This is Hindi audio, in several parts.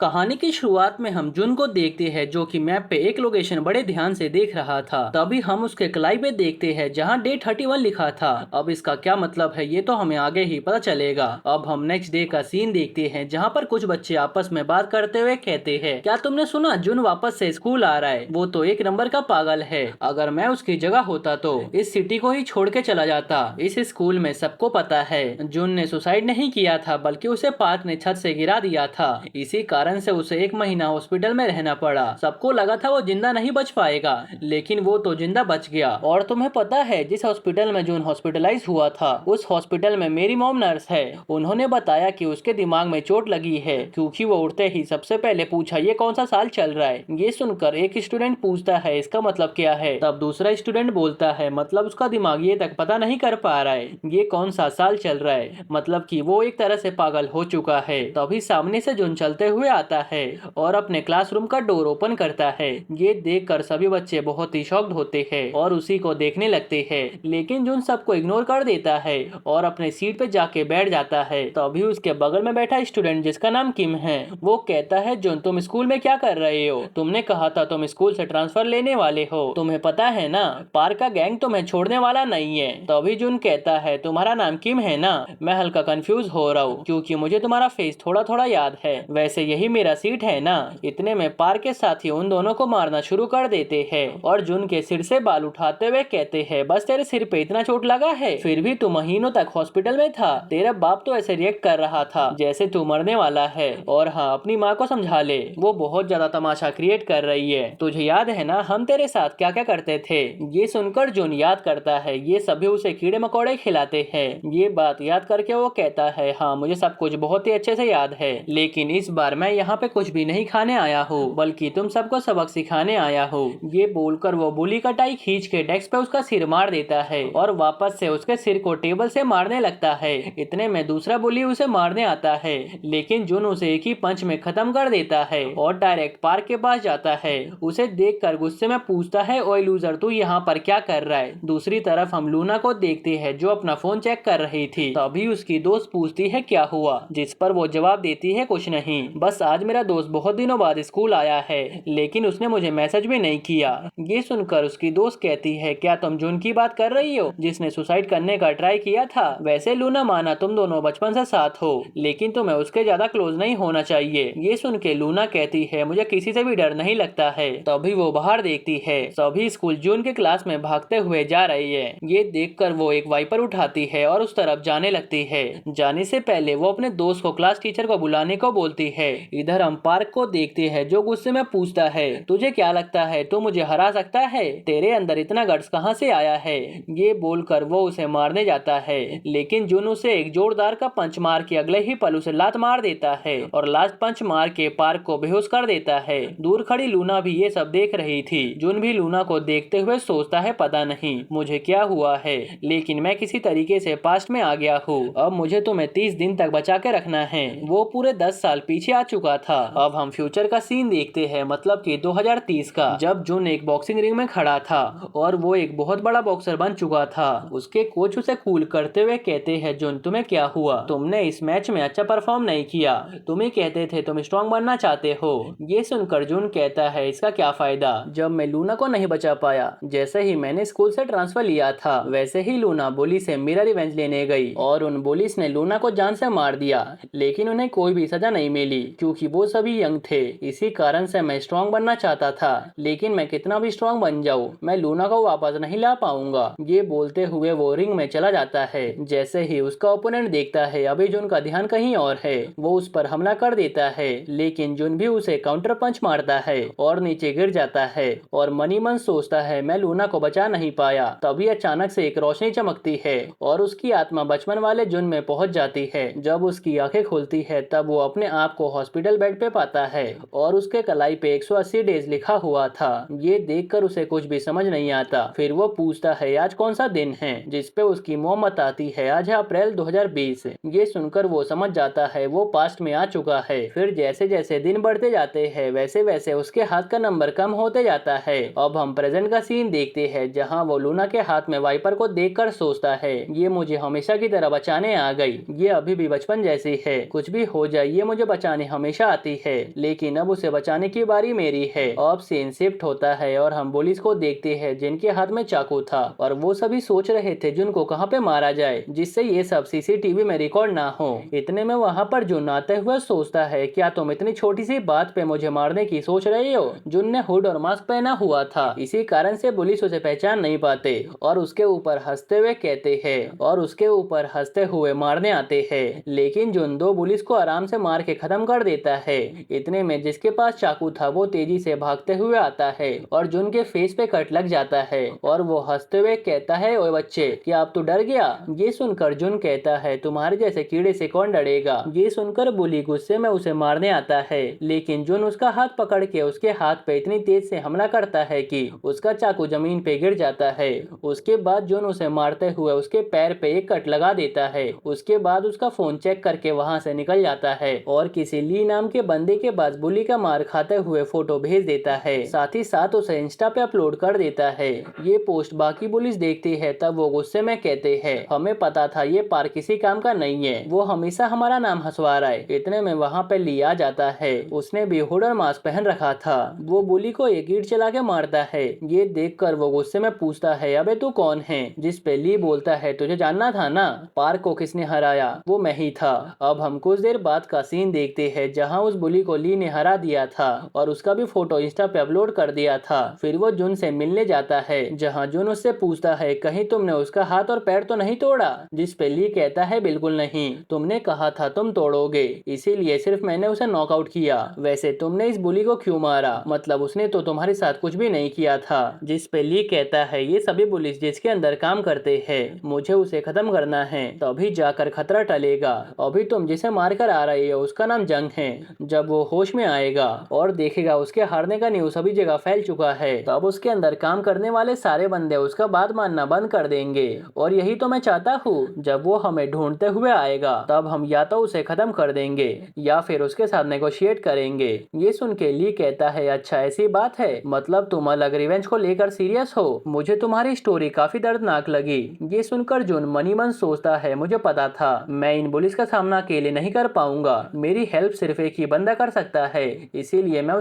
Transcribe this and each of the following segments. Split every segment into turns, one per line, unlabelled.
कहानी की शुरुआत में हम जुन को देखते हैं जो कि मैप पे एक लोकेशन बड़े ध्यान से देख रहा था। तभी हम उसके कलाई पे देखते हैं जहां डे 31 लिखा था। अब इसका क्या मतलब है ये तो हमें आगे ही पता चलेगा। अब हम नेक्स्ट डे का सीन देखते हैं जहां पर कुछ बच्चे आपस में बात करते हुए कहते हैं, क्या तुमने सुना जुन वापस से स्कूल आ रहा है? वो तो एक नंबर का पागल है। अगर मैं उसकी जगह होता तो इस सिटी को ही छोड़ के चला जाता। इस स्कूल में सबको पता है जुन ने सुसाइड नहीं किया था, बल्कि उसे पार्क ने छत से गिरा दिया था। इसी कारण से उसे एक महीना हॉस्पिटल में रहना पड़ा। सबको लगा था वो जिंदा नहीं बच पाएगा, लेकिन वो तो जिंदा बच गया। और तुम्हें पता है जिस हॉस्पिटल में जून हॉस्पिटलाइज हुआ था, उस हॉस्पिटल में मेरी मॉम नर्स है। उन्होंने बताया कि उसके दिमाग में चोट लगी है, क्योंकि वो उठते ही सबसे पहले पूछा ये कौन सा साल चल रहा है। ये सुनकर एक स्टूडेंट पूछता है इसका मतलब क्या है। तब दूसरा स्टूडेंट बोलता है मतलब उसका दिमाग ये तक पता नहीं कर पा रहा है ये कौन सा साल चल रहा है, मतलब कि वो एक तरह से पागल हो चुका है। तभी सामने से जून चलते हुए आता है और अपने क्लासरूम का डोर ओपन करता है। ये देखकर सभी बच्चे बहुत ही शॉक्ड होते हैं और उसी को देखने लगते हैं, लेकिन जून सबको इग्नोर कर देता है और अपने सीट पे जाके बैठ जाता है। तभी उसके बगल में बैठा स्टूडेंट जिसका नाम किम है, वो कहता है जून तुम स्कूल में क्या कर रहे हो? तुमने कहा था तुम स्कूल से ट्रांसफर लेने वाले हो, तुम्हें पता है ना पार्क का गैंग तुम्हें छोड़ने वाला नहीं है। तभी जून कहता है तुम्हारा नाम किम है ना? मैं हल्का कंफ्यूज हो रहा हूँ क्योंकि मुझे तुम्हारा फेस थोड़ा थोड़ा याद है। वैसे यही मेरा सीट है ना? इतने में पार्क के साथी उन दोनों को मारना शुरू कर देते हैं और जून के सिर से बाल उठाते हुए कहते हैं बस तेरे सिर पे इतना चोट लगा है, फिर भी तू महीनों तक हॉस्पिटल में था। तेरा बाप तो ऐसे रिएक्ट कर रहा था जैसे तू मरने वाला है। और हाँ, अपनी माँ को समझा ले, वो बहुत ज्यादा तमाशा क्रिएट कर रही है। तुझे याद है ना हम तेरे साथ क्या क्या करते थे? ये सुनकर जून याद करता है ये सभी उसे कीड़े मकोड़े खिलाते हैं। ये बात याद करके वो कहता है हाँ मुझे सब कुछ बहुत ही अच्छे से याद है, लेकिन इस बार मैं यहाँ पे कुछ भी नहीं खाने आया हूँ, बल्कि तुम सबको सबक सिखाने आया हूँ। ये बोलकर वो बुली कटाई खींच के डेस्क पे उसका सिर मार देता है और वापस से उसके सिर को टेबल से मारने लगता है। इतने में दूसरा बुली उसे मारने आता है, लेकिन जून उसे एक ही पंच में खत्म कर देता है और डायरेक्ट पार्क के पास जाता है। उसे देखकर गुस्से में पूछता है ओए लूजर तू यहाँ पर क्या कर रहा है? दूसरी तरफ हम लूना को देखते हैं जो अपना फोन चेक कर रही थी। तभी उसकी दोस्त पूछती है क्या हुआ, जिस पर वो जवाब देती है कुछ नहीं, बस आज मेरा दोस्त बहुत दिनों बाद स्कूल आया है, लेकिन उसने मुझे मैसेज भी नहीं किया। ये सुनकर उसकी दोस्त कहती है क्या तुम जून की बात कर रही हो जिसने सुसाइड करने का ट्राई किया था? वैसे लूना माना तुम दोनों बचपन से साथ हो, लेकिन तुम्हें उसके ज्यादा क्लोज नहीं होना चाहिए। ये सुन के लूना कहती है मुझे किसी से भी डर नहीं लगता है। तभी वो बाहर देखती है सभी स्कूल जून के क्लास में भागते हुए जा रही है। ये देखकर वो एक वाइपर उठाती है और उस तरफ जाने लगती है। जाने से पहले वो अपने दोस्त को क्लास टीचर को बुलाने को बोलती है। इधर हम पार्क को देखते हैं जो गुस्से में पूछता है तुझे क्या लगता है तू मुझे हरा सकता है? तेरे अंदर इतना गट्स कहां से आया है? ये बोलकर वो उसे मारने जाता है, लेकिन जून उसे एक जोरदार का पंच मार के अगले ही पल उसे लात मार देता है और लास्ट पंच मार के पार्क को बेहोश कर देता है। दूर खड़ी लूना भी ये सब देख रही थी। जून भी लूना को देखते हुए सोचता है पता नहीं मुझे क्या हुआ है, लेकिन मैं किसी तरीके से पास्ट में आ गया हूँ। अब मुझे तुम्हें 30 दिन तक बचा के रखना है। वो पूरे 10 साल पीछे आ चुका था। अब हम फ्यूचर का सीन देखते हैं, मतलब कि 2030 का, जब जून एक बॉक्सिंग रिंग में खड़ा था और वो एक बहुत बड़ा बॉक्सर बन चुका था। उसके कोच उसे कूल करते हुए कहते हैं जून तुम्हें क्या हुआ? तुमने इस मैच में अच्छा परफॉर्म नहीं किया। तुम ही कहते थे तुम स्ट्रॉन्ग बनना चाहते हो। ये सुनकर जून कहता है इसका क्या फायदा जब मैं लूना को नहीं बचा पाया। जैसे ही मैंने स्कूल से ट्रांसफर लिया था वैसे ही लूना बुली से मेरा रिवेंज लेने गई और उन बुलिस ने लूना को जान से मार दिया, लेकिन उन्हें कोई भी सजा नहीं मिली क्योंकि वो सभी यंग थे। इसी कारण से मैं स्ट्रॉन्ग बनना चाहता था, लेकिन मैं कितना भी स्ट्रॉन्ग बन जाऊं मैं लूना को वापस नहीं ला पाऊंगा। ये बोलते हुए वो रिंग में चला जाता है। जैसे ही उसका ओपोनेंट देखता है अभी जून का ध्यान कहीं और है, वो उस पर हमला कर देता है, लेकिन जून भी उसे काउंटर पंच मारता है और नीचे गिर जाता है और मनी मन सोचता है मैं लूना को बचा नहीं पाया। तभी अचानक से एक रोशनी चमकती है और उसकी आत्मा बचपन वाले जून में पहुंच जाती है। जब उसकी आंखें खुलती है तब वो अपने आप को हॉस्पिटल बेड पे पाता है और उसके कलाई पे 180 डेज लिखा हुआ था। ये देखकर उसे कुछ भी समझ नहीं आता। फिर वो पूछता है आज कौन सा दिन है, जिस पे उसकी मॉम बताती है आज है अप्रैल 2020। ये सुनकर वो समझ जाता है वो पास्ट में आ चुका है। फिर जैसे जैसे दिन बढ़ते जाते हैं वैसे वैसे उसके हाथ का नंबर कम होते जाता है। अब हम प्रेजेंट का सीन देखते हैं जहाँ वो लूना के हाथ में वाइपर को देखकर सोचता है ये मुझे हमेशा की तरह बचाने आ गई। ये अभी भी बचपन जैसी है, कुछ भी हो जाए ये मुझे बचाने हमेशा हमेशा आती है, लेकिन अब उसे बचाने की बारी मेरी है। अब सीन शिफ्ट होता है और हम पुलिस को देखते हैं जिनके हाथ में चाकू था और वो सभी सोच रहे थे जुन को कहाँ पे मारा जाए जिससे ये सब सीसीटीवी में रिकॉर्ड ना हो। इतने में वहाँ पर जुन आते हुए सोचता है, क्या तुम इतनी छोटी सी बात पे मुझे मारने की सोच रहे हो? जुन ने हुड और मास्क पहना हुआ था, इसी कारण से पुलिस उसे पहचान नहीं पाते और उसके ऊपर हंसते हुए कहते हैं और उसके ऊपर हंसते हुए मारने आते हैं। लेकिन जुन दो पुलिस को आराम से मार के खत्म कर देता है। इतने में जिसके पास चाकू था वो तेजी से भागते हुए आता है और जुन के फेस पे कट लग जाता है और वो हंसते हुए कहता है, ओए बच्चे, क्या अब तू डर गया? ये सुनकर जुन कहता है, तुम्हारे जैसे कीड़े से कौन डरेगा? ये सुनकर बुली गुस्से में उसे मारने आता है, लेकिन जुन उसका हाथ पकड़ के उसके हाथ पे इतनी तेज से हमला करता है कि उसका चाकू जमीन पे गिर जाता है। उसके बाद जुन उसे मारते हुए उसके पैर पे एक कट लगा देता है। उसके बाद उसका फोन चेक करके वहां से निकल जाता है और किसी ली नाम के बंदे के पास बुली का मार खाते हुए फोटो भेज देता है। साथ ही साथ उसे इंस्टा पे अपलोड कर देता है। ये पोस्ट बाकी पुलिस देखती है तब वो गुस्से में कहते हैं, हमें पता था ये पार्क किसी काम का नहीं है, वो हमेशा हमारा नाम हंसवा रहा है। इतने में वहाँ पे ली आ जाता है। उसने भी हुड और मास्क पहन रखा था। वो बुली को एक ईंट चला के मारता है। ये देखकर वो गुस्से में पूछता है, अबे तू कौन है? जिस पे ली बोलता है, तुझे जानना था ना, पार्क को किसने हराया? वो मैं ही था। अब हम कुछ देर बाद का सीन देखते हैं जहाँ उस बुली को ली ने हरा दिया था और उसका भी फोटो इंस्टा पे अपलोड कर दिया था। फिर वो जुन से मिलने जाता है जहाँ जुन उससे पूछता है, कहीं तुमने उसका हाथ और पैर तो नहीं तोड़ा? जिस पे ली कहता है, बिल्कुल नहीं, तुमने कहा था तुम तोड़ोगे, इसीलिए सिर्फ मैंने उसे नॉकआउट किया। वैसे तुमने इस बुली को क्यों मारा? मतलब उसने तो तुम्हारे साथ कुछ भी नहीं किया था। जिस पे ली कहता है, ये सभी पुलिस जिसके अंदर काम करते हैं, मुझे उसे खत्म करना है, तभी जाकर खतरा टलेगा। अभी तुम जिसे मारकर आ रही हो उसका नाम जंग है। जब वो होश में आएगा और देखेगा उसके हारने का न्यूज सभी जगह फैल चुका है, तब उसके अंदर काम करने वाले सारे बंदे उसका बात मानना बंद कर देंगे। और यही तो मैं चाहता हूँ, जब वो हमें ढूंढते हुए आएगा तब हम या तो उसे खत्म कर देंगे या फिर उसके साथ नेगोशिएट करेंगे। ये सुन के ली कहता है, अच्छा ऐसी बात है, मतलब तुम अलग रिवेंज को लेकर सीरियस हो? मुझे तुम्हारी स्टोरी काफी दर्दनाक लगी। ये सुनकर जुन मनी मन सोचता है, मुझे पता था मैं इन पुलिस का सामना अकेले नहीं कर पाऊंगा, मेरी हेल्प सिर्फ एक ही बंदा कर सकता है, इसीलिए मैं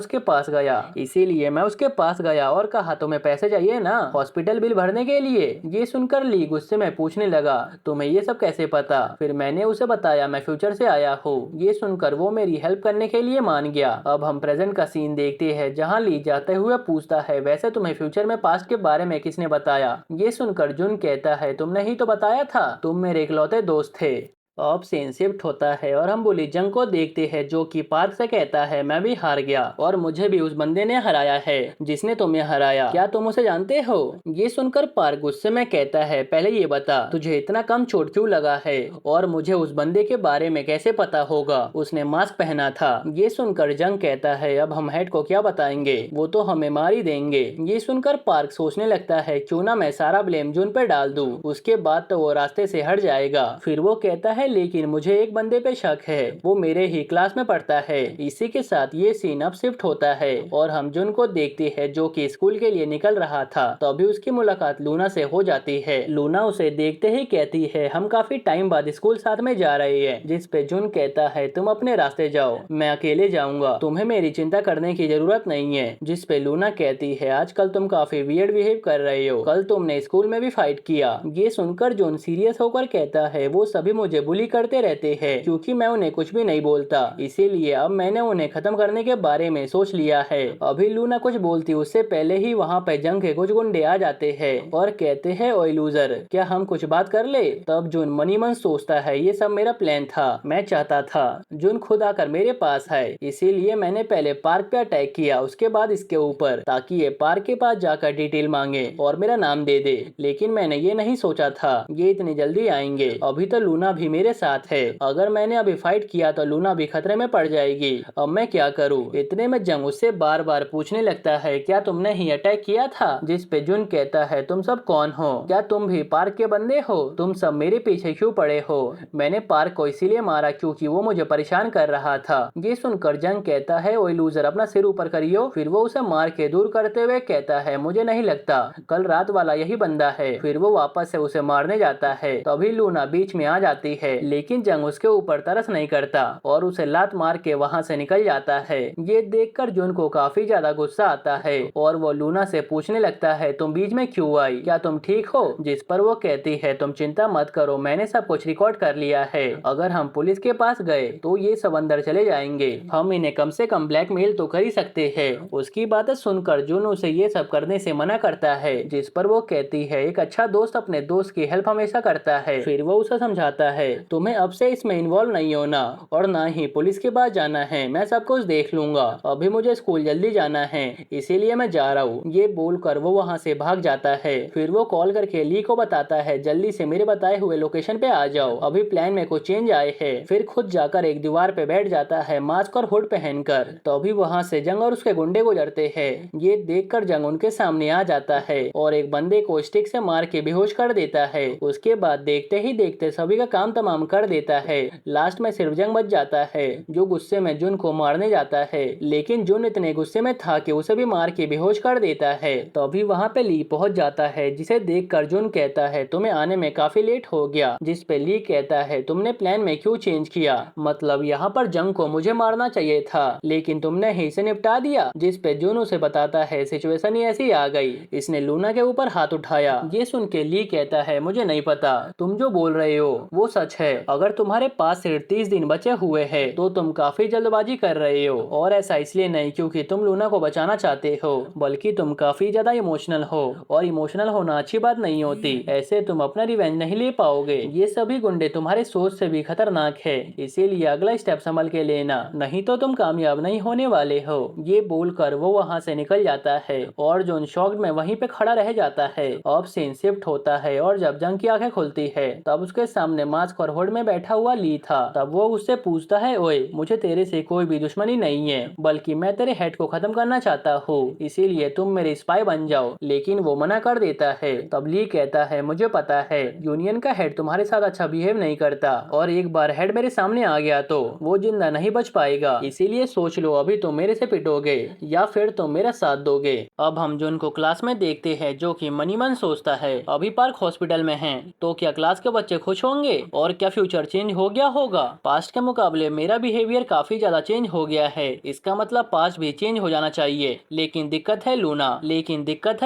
उसके पास गया और कहा, तुम्हें पैसे चाहिए ना हॉस्पिटल बिल भरने के लिए? ये सुनकर ली गुस्से में पूछने लगा, तुम्हें ये सब कैसे पता? फिर मैंने उसे बताया मैं फ्यूचर से आया हूँ। ये सुनकर वो मेरी हेल्प करने के लिए मान गया। अब हम प्रेजेंट का सीन देखते हैं जहाँ ली जाते हुए पूछता है, वैसे तुम्हें फ्यूचर में पास्ट के बारे में किसने बताया? ये सुनकर जुन कहता है, तुमने ही तो बताया था, तुम मेरे इकलौते दोस्त थे। अब सीन शिफ्ट होता है और हम बुली जंग को देखते हैं जो कि पार्क से कहता है, मैं भी हार गया और मुझे भी उस बंदे ने हराया है जिसने तुम्हें हराया, क्या तुम उसे जानते हो? ये सुनकर पार्क गुस्से में कहता है, पहले ये बता तुझे इतना कम चोट क्यों लगा है और मुझे उस बंदे के बारे में कैसे पता होगा, उसने मास्क पहना था। ये सुनकर जंग कहता है, अब हम हेड को क्या बताएंगे, वो तो हमें मार ही देंगे। ये सुनकर पार्क सोचने लगता है, क्यों ना मैं सारा ब्लेम जुन पे डाल दूं, उसके बाद तो वो रास्ते से हट जाएगा। फिर वो कहता है, लेकिन मुझे एक बंदे पे शक है, वो मेरे ही क्लास में पढ़ता है। इसी के साथ ये सीन अब शिफ्ट होता है और हम जुन को देखते हैं जो कि स्कूल के लिए निकल रहा था, तभी उसकी मुलाकात लूना से हो जाती है। लूना उसे देखते ही कहती है, हम काफी टाइम बाद स्कूल साथ में जा रहे हैं। जिस पे जुन कहता है, तुम अपने रास्ते जाओ, मैं अकेले जाऊंगा, तुम्हें मेरी चिंता करने की जरूरत नहीं है। जिस पे लूना कहती है, आजकल तुम काफी वियर्ड बिहेव कर रहे हो, कल तुमने स्कूल में भी फाइट किया। ये सुनकर जुन सीरियस होकर कहता है, वो सभी मुझे बुली करते रहते हैं क्योंकि मैं उन्हें कुछ भी नहीं बोलता, इसीलिए अब मैंने उन्हें खत्म करने के बारे में सोच लिया है। अभी लूना कुछ बोलती उससे पहले ही वहाँ पे जंग के कुछ गुंडे आ जाते हैं और कहते हैं, ओए लूजर, क्या हम कुछ बात कर ले? तब जुन मनी मन सोचता है, ये सब मेरा प्लान था, मैं चाहता था जुन खुद आकर मेरे पास है, इसीलिए मैंने पहले पार्क पे अटैक किया, उसके बाद इसके ऊपर, ताकि ये पार्क के पास जाकर डिटेल मांगे और मेरा नाम दे दे। लेकिन मैंने ये नहीं सोचा था ये इतनी जल्दी आएंगे। अभी तो लूना भी मेरे साथ है, अगर मैंने अभी फाइट किया तो लूना भी खतरे में पड़ जाएगी, अब मैं क्या करूं? इतने में जंग उससे बार बार पूछने लगता है, क्या तुमने ही अटैक किया था? जिस पे जुन कहता है, तुम सब कौन हो? क्या तुम भी पार्क के बंदे हो? तुम सब मेरे पीछे क्यों पड़े हो? मैंने पार्क को इसीलिए मारा क्योंकि वो मुझे परेशान कर रहा था। ये सुनकर जंग कहता है, ओए लूजर, अपना सिर ऊपर करियो। फिर वो उसे मार के दूर करते हुए कहता है, मुझे नहीं लगता कल रात वाला यही बंदा है। फिर वो वापस से उसे मारने जाता है, तभी लूना बीच में आ जाती है लेकिन जंग उसके ऊपर तरस नहीं करता और उसे लात मार के वहाँ से निकल जाता है। ये देखकर जुन को काफी ज्यादा गुस्सा आता है और वो लूना से पूछने लगता है, तुम बीच में क्यों आई, क्या तुम ठीक हो? जिस पर वो कहती है, तुम चिंता मत करो, मैंने सब कुछ रिकॉर्ड कर लिया है। अगर हम पुलिस के पास गए तो ये सब अंदर चले जाएंगे, हम इन्हें कम से कम ब्लैकमेल तो कर ही सकते हैं। उसकी बातें सुनकर जुन उसे ये सब करने से मना करता है, जिस पर वो कहती है, एक अच्छा दोस्त अपने दोस्त की हेल्प हमेशा करता है। फिर वो उसे समझाता है, तुम्हें अब से इसमें इन्वॉल्व नहीं होना और ना ही पुलिस के पास जाना है, मैं सब कुछ देख लूंगा। अभी मुझे स्कूल जल्दी जाना है, इसीलिए मैं जा रहा हूँ। ये बोलकर वो वहाँ से भाग जाता है। फिर वो कॉल करके ली को बताता है, जल्दी से मेरे बताए हुए लोकेशन पे आ जाओ, अभी प्लान में कुछ चेंज आए हैं। फिर खुद जाकर एक दीवार पे बैठ जाता है, मास्क और हुड पहनकर। तो अभी वहाँ से जंग और उसके गुंडे गुजरते हैं। ये देखकर जंग उनके सामने आ जाता है और एक बंदे को स्टिक से मार के बेहोश कर देता है। उसके बाद देखते ही देखते सभी का काम तमाम कर देता है। लास्ट में सिर्फ जंग बच जाता है, जो गुस्से में जुन को मारने जाता है, लेकिन जुन इतने गुस्से में था कि उसे भी मार के बेहोश कर देता है। तो अभी वहाँ पे ली पहुंच जाता है, जिसे देखकर जुन कहता है, तुम्हें आने में काफी लेट हो गया। जिस पे ली कहता है, तुमने प्लान में क्यों चेंज किया, मतलब यहाँ पर जंग को मुझे मारना चाहिए था, लेकिन तुमने ही इसे निपटा दिया। जिस पे जुन उसे बताता है, सिचुएशन ही ऐसी आ गई, इसने लूना के ऊपर हाथ उठाया। ये सुन के ली कहता है, मुझे नहीं पता, तुम जो बोल रहे हो वो सच है। अगर तुम्हारे पास सिर्फ 30 दिन बचे हुए हैं तो तुम काफी जल्दबाजी कर रहे हो, और ऐसा इसलिए नहीं क्योंकि तुम लूना को बचाना चाहते हो, बल्कि तुम काफी ज्यादा इमोशनल हो, और इमोशनल होना अच्छी बात नहीं होती, ऐसे तुम अपना रिवेंज नहीं ले पाओगे। ये सभी गुंडे तुम्हारे सोच से भी खतरनाक है, इसीलिए अगला स्टेप संभल के लेना, नहीं तो तुम कामयाब नहीं होने वाले हो। ये बोलकर वो वहाँ से निकल जाता है और जोन शॉक्ड में वहीं पे खड़ा रह जाता है। अब सीन शिफ्ट होता है और जब जंग की आंखें खुलती है तब उसके सामने मास्क और हुड में बैठा हुआ ली था। तब वो उससे पूछता है, ओए मुझे तेरे से कोई भी दुश्मनी नहीं है, बल्कि मैं तेरे हेड को खत्म करना चाहता हूँ, इसीलिए तुम मेरे स्पाई बन जाओ। लेकिन वो मना कर देता है। तब ली कहता है, मुझे पता है यूनियन का हेड तुम्हारे साथ अच्छा बिहेव नहीं करता, और एक बार हेड मेरे सामने आ गया तो वो जिंदा नहीं बच पाएगा, इसीलिए सोच लो, अभी तुम मेरे से पिटोगे या फिर तुम मेरा साथ दोगे। अब हम जोन को क्लास में देखते हैं, जो कि मनी मन सोचता है, अभी पार्क हॉस्पिटल में है तो क्या क्लास के बच्चे खुश होंगे, और क्या फ्यूचर चेंज हो गया होगा। पास्ट के मुकाबले मेरा बिहेवियर काफी ज्यादा चेंज हो गया है, इसका मतलब पास्ट भी चेंज हो जाना चाहिए। लेकिन दिक्कत है